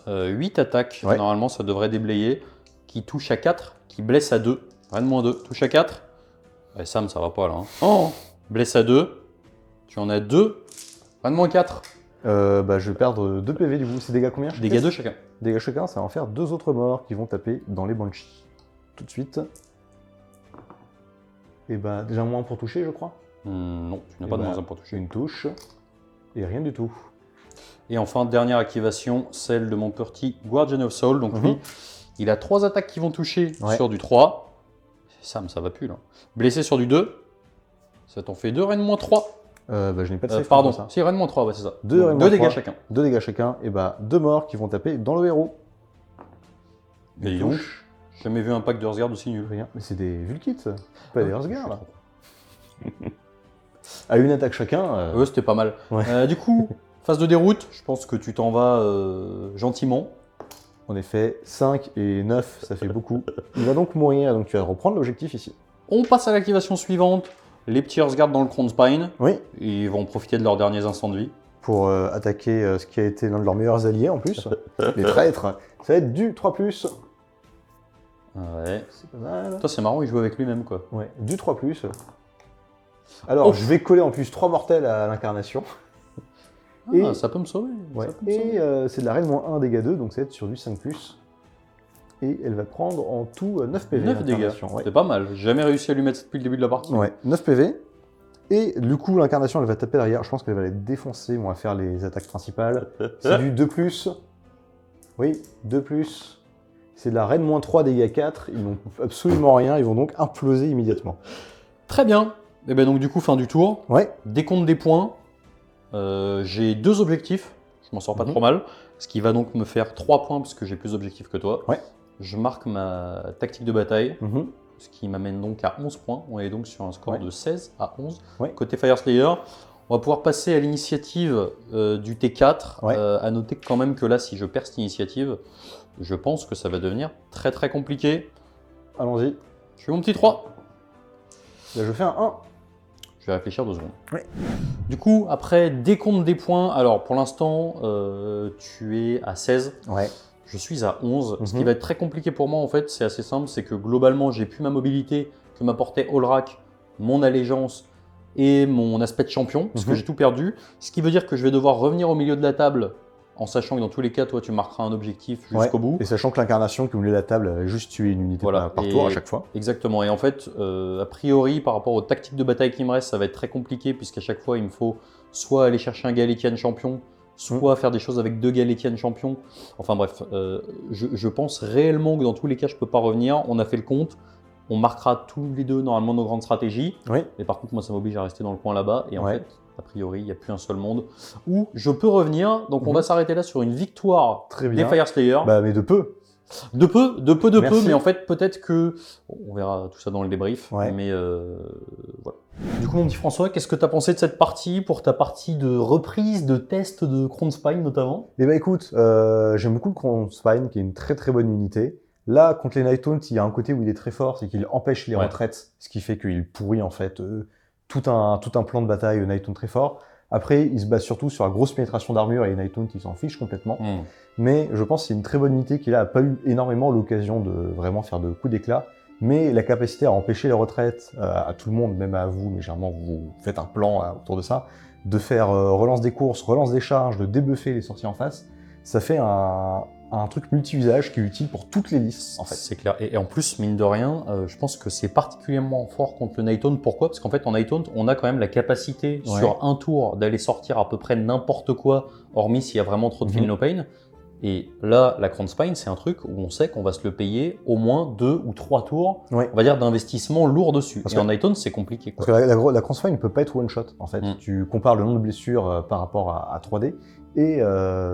8 attaques, Ouais. normalement ça devrait déblayer, qui touchent à 4, qui blessent à 2. Rien de moins 2, touche à 4. Ouais, Sam, ça va pas là. Hein. Oh, blesse à 2. Tu en as 2. Rien de moins 4. Je vais perdre 2 PV du coup. C'est dégâts combien Dégâts 2 chacun. Dégâts chacun, ça va en faire 2 autres morts qui vont taper dans les Banshees. Tout de suite. Et déjà moins pour toucher, je crois. Non, tu n'as Et pas de moins 1 pour toucher. Une touche. Et rien du tout. Et enfin, dernière activation, celle de mon petit Guardian of Soul. Donc Mhm. lui, il a 3 attaques qui vont toucher Ouais. sur du 3. Sam, ça va plus là. Blessé sur du 2. Ça t'en fait 2, rien de moins 3. Je n'ai pas de save Pardon, pour ça. si, rien de moins 3, ouais, c'est ça. 2 Donc, 2 dégâts 3. chacun. 2 dégâts chacun. Et 2 morts qui vont taper dans le héros. Et Une donc, touche. j'ai jamais vu un pack de Hearthguard aussi nul. Rien. Mais c'est des Vulkits, pas des Hearthguard. À une attaque chacun. Ouais, c'était pas mal. Ouais. Du coup, phase de déroute, je pense que tu t'en vas gentiment. En effet, 5 et 9, ça fait beaucoup. Il va donc mourir, donc tu vas reprendre l'objectif ici. On passe à l'activation suivante. Les petits Hearthguard dans le Crown Spine. Oui, Ils vont profiter de leurs derniers instants de vie. pour attaquer ce qui a été l'un de leurs meilleurs alliés en plus, les traîtres. Ça va être du 3+. Ouais. C'est pas mal. Toi, c'est marrant, il joue avec lui-même, quoi. Ouais, du 3+. Alors, Oh. je vais coller en plus 3 mortels à l'incarnation. Ah, Et- ça peut me sauver. Ouais. Ça peut me sauver. Et c'est de la reine -1 dégâts 2, donc ça va être sur du 5+. Et elle va prendre en tout 9 PV. 9 dégâts. l'incarnation, ouais. C'est pas mal. J'ai jamais réussi à lui mettre ça depuis le début de la partie. Ouais, 9 PV. Et du coup, l'incarnation, elle va taper derrière. Je pense qu'elle va les défoncer. On va faire les attaques principales. C'est du 2+. Oui, 2+. C'est de la reine -3 dégâts 4. Ils n'ont absolument rien. Ils vont donc imploser immédiatement. Très bien. Et ben donc, du coup, fin du tour. Ouais, Décompte des points. J'ai 2 objectifs. Je m'en sors pas Mhm. trop mal. Ce qui va donc me faire 3 points parce que j'ai plus d'objectifs que toi. Ouais. Je marque ma tactique de bataille. mhm, Ce qui m'amène donc à 11 points. On est donc sur un score Ouais. de 16 à 11. Ouais. Côté Fire Slayer, on va pouvoir passer à l'initiative du T4. Ouais. À noter quand même que là, si je perds cette initiative, je pense que ça va devenir très très compliqué. allons-y. Je fais mon petit 3. Là, je fais un 1. Je vais réfléchir 2 secondes. Ouais. Du coup, après décompte des points, alors pour l'instant, tu es à 16. Ouais. Je suis à 11. Ce qui Mhm. va être très compliqué pour moi, en fait, c'est assez simple, c'est que globalement, j'ai plus ma mobilité que m'apportait Olrak, mon allégeance et mon aspect de champion, parce que Mhm. j'ai tout perdu. Ce qui veut dire que je vais devoir revenir au milieu de la table, en sachant que dans tous les cas, toi, tu marqueras un objectif jusqu'au bout. Et sachant que l'incarnation qui voulait la table avait juste tué une unité Voilà. par Et- tour à chaque fois. Exactement. Et en fait, a priori, par rapport aux tactiques de bataille qui me restent, ça va être très compliqué, puisqu'à chaque fois, il me faut soit aller chercher un Galétian champion, soit faire des choses avec 2 Galétian champions. Enfin bref, je pense réellement que dans tous les cas, je peux pas revenir. On a fait le compte. On marquera tous les deux normalement nos grandes stratégies. Oui. Mais par contre, moi, ça m'oblige à rester dans le coin là-bas. Et en Ouais. fait, a priori, il n'y a plus un seul monde où je peux revenir. Donc, on Mhm. va s'arrêter là sur une victoire Très des bien. Fire Slayer. Mais de peu. De peu, Merci. mais en fait, peut-être que. On verra tout ça dans le débrief. Ouais. Mais voilà. Du coup, mon petit François, qu'est-ce que tu as pensé de cette partie pour ta partie de reprise, de test de Crown Spine notamment? Eh ben écoute, j'aime beaucoup le Crown Spine, qui est une très très bonne unité. Là, contre les Night Haunt, il y a un côté où il est très fort, c'est qu'il empêche les Ouais. retraites, ce qui fait qu'il pourrit en fait tout un plan de bataille Night Haunt très fort. Après, il se base surtout sur la grosse pénétration d'armure et les Night Haunt, ils s'en fichent complètement. Mais je pense que c'est une très bonne unité qui là a pas eu énormément l'occasion de vraiment faire de coups d'éclat. Mais la capacité à empêcher les retraites à tout le monde, même à vous, mais généralement vous faites un plan autour de ça, de faire relance des courses, relance des charges, de débuffer les sorties en face, ça fait un un truc multi-usage qui est utile pour toutes les listes, en fait. C'est clair. Et en plus, mine de rien, je pense que c'est particulièrement fort contre le Night Haunt. Pourquoi? Parce qu'en fait, en Night Haunt, on a quand même la capacité sur un tour d'aller sortir à peu près n'importe quoi, hormis s'il y a vraiment trop de Feel No Pain. Et là, la Crown Spine, c'est un truc où on sait qu'on va se le payer au moins 2 ou 3 tours, on va dire, d'investissement lourd dessus. Et en Night Haunt, c'est compliqué, quoi. Parce que la Crown Spine ne peut pas être one-shot, en fait. Tu compares le nombre de blessures par rapport à 3D, et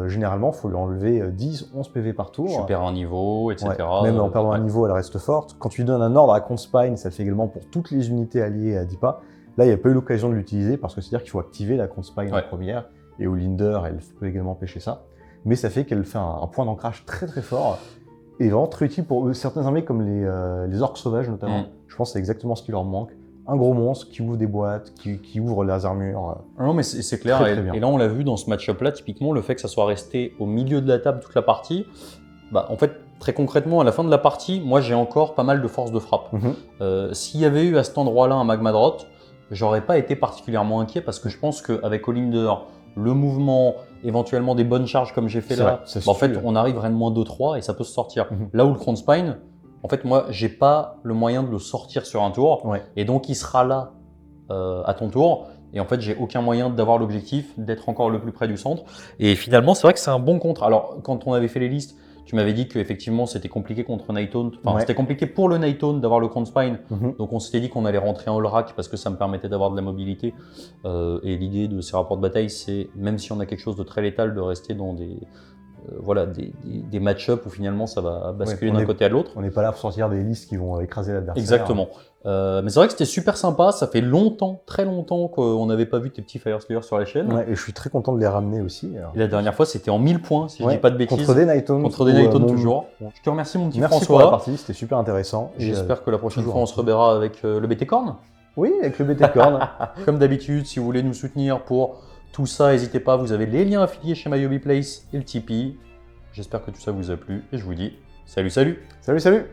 généralement, il faut lui enlever 10, 11 PV par tour. Tu perds un niveau, etc. Même en perdant un niveau, elle reste forte. Quand tu lui donnes un ordre à Crown Spine, ça le fait également pour toutes les unités alliées à Deepa. Là, il n'y a pas eu l'occasion de l'utiliser, parce que c'est-à-dire qu'il faut activer la Crown Spine en première, et au Linder, elle peut également pêcher ça. Mais ça fait qu'elle fait un point d'ancrage très très fort et vraiment très utile pour certaines armées comme les orques sauvages notamment. Je pense que c'est exactement ce qui leur manque. Un gros monstre qui ouvre des boîtes, qui ouvre les armures. Non mais c'est clair, et là on l'a vu dans ce match-up là, typiquement le fait que ça soit resté au milieu de la table toute la partie, bah, en fait très concrètement à la fin de la partie, moi j'ai encore pas mal de force de frappe. S'il y avait eu à cet endroit-là un Magmadrot, j'aurais pas été particulièrement inquiet parce que je pense qu'avec Olinder, le mouvement, éventuellement des bonnes charges comme j'ai fait là, en fait on arrive vraiment 2-3 et ça peut se sortir. Là où le Crown Spine, en fait moi j'ai pas le moyen de le sortir sur un tour et donc il sera là à ton tour et en fait j'ai aucun moyen d'avoir l'objectif d'être encore le plus près du centre et finalement c'est vrai que c'est un bon contre. Alors quand on avait fait les listes, tu m'avais dit qu'effectivement c'était compliqué contre Night Haunt, enfin c'était compliqué pour le Night Haunt d'avoir le Crown Spine, donc on s'était dit qu'on allait rentrer en All Rack parce que ça me permettait d'avoir de la mobilité et l'idée de ces rapports de bataille c'est, même si on a quelque chose de très létal, de rester dans des match-up où finalement ça va basculer d'un côté à l'autre. On n'est pas là pour sortir des listes qui vont écraser l'adversaire. Exactement. Mais c'est vrai que c'était super sympa, ça fait longtemps, très longtemps qu'on n'avait pas vu tes petits Fire Slayers sur la chaîne. Et je suis très content de les ramener aussi. Alors. Et la dernière fois c'était en 1000 points, si je dis pas de bêtises. Contre des Night Haunt. Contre des Night Haunt toujours. Je te remercie mon petit François. Merci pour la partie, c'était super intéressant. J'espère que la prochaine fois on se reverra avec le BT Corn. Oui, avec le BT Corn. Comme d'habitude, si vous voulez nous soutenir pour tout ça, n'hésitez pas, vous avez les liens affiliés chez MyHobbyPlace et le Tipeee. J'espère que tout ça vous a plu et je vous dis salut, salut. Salut, salut.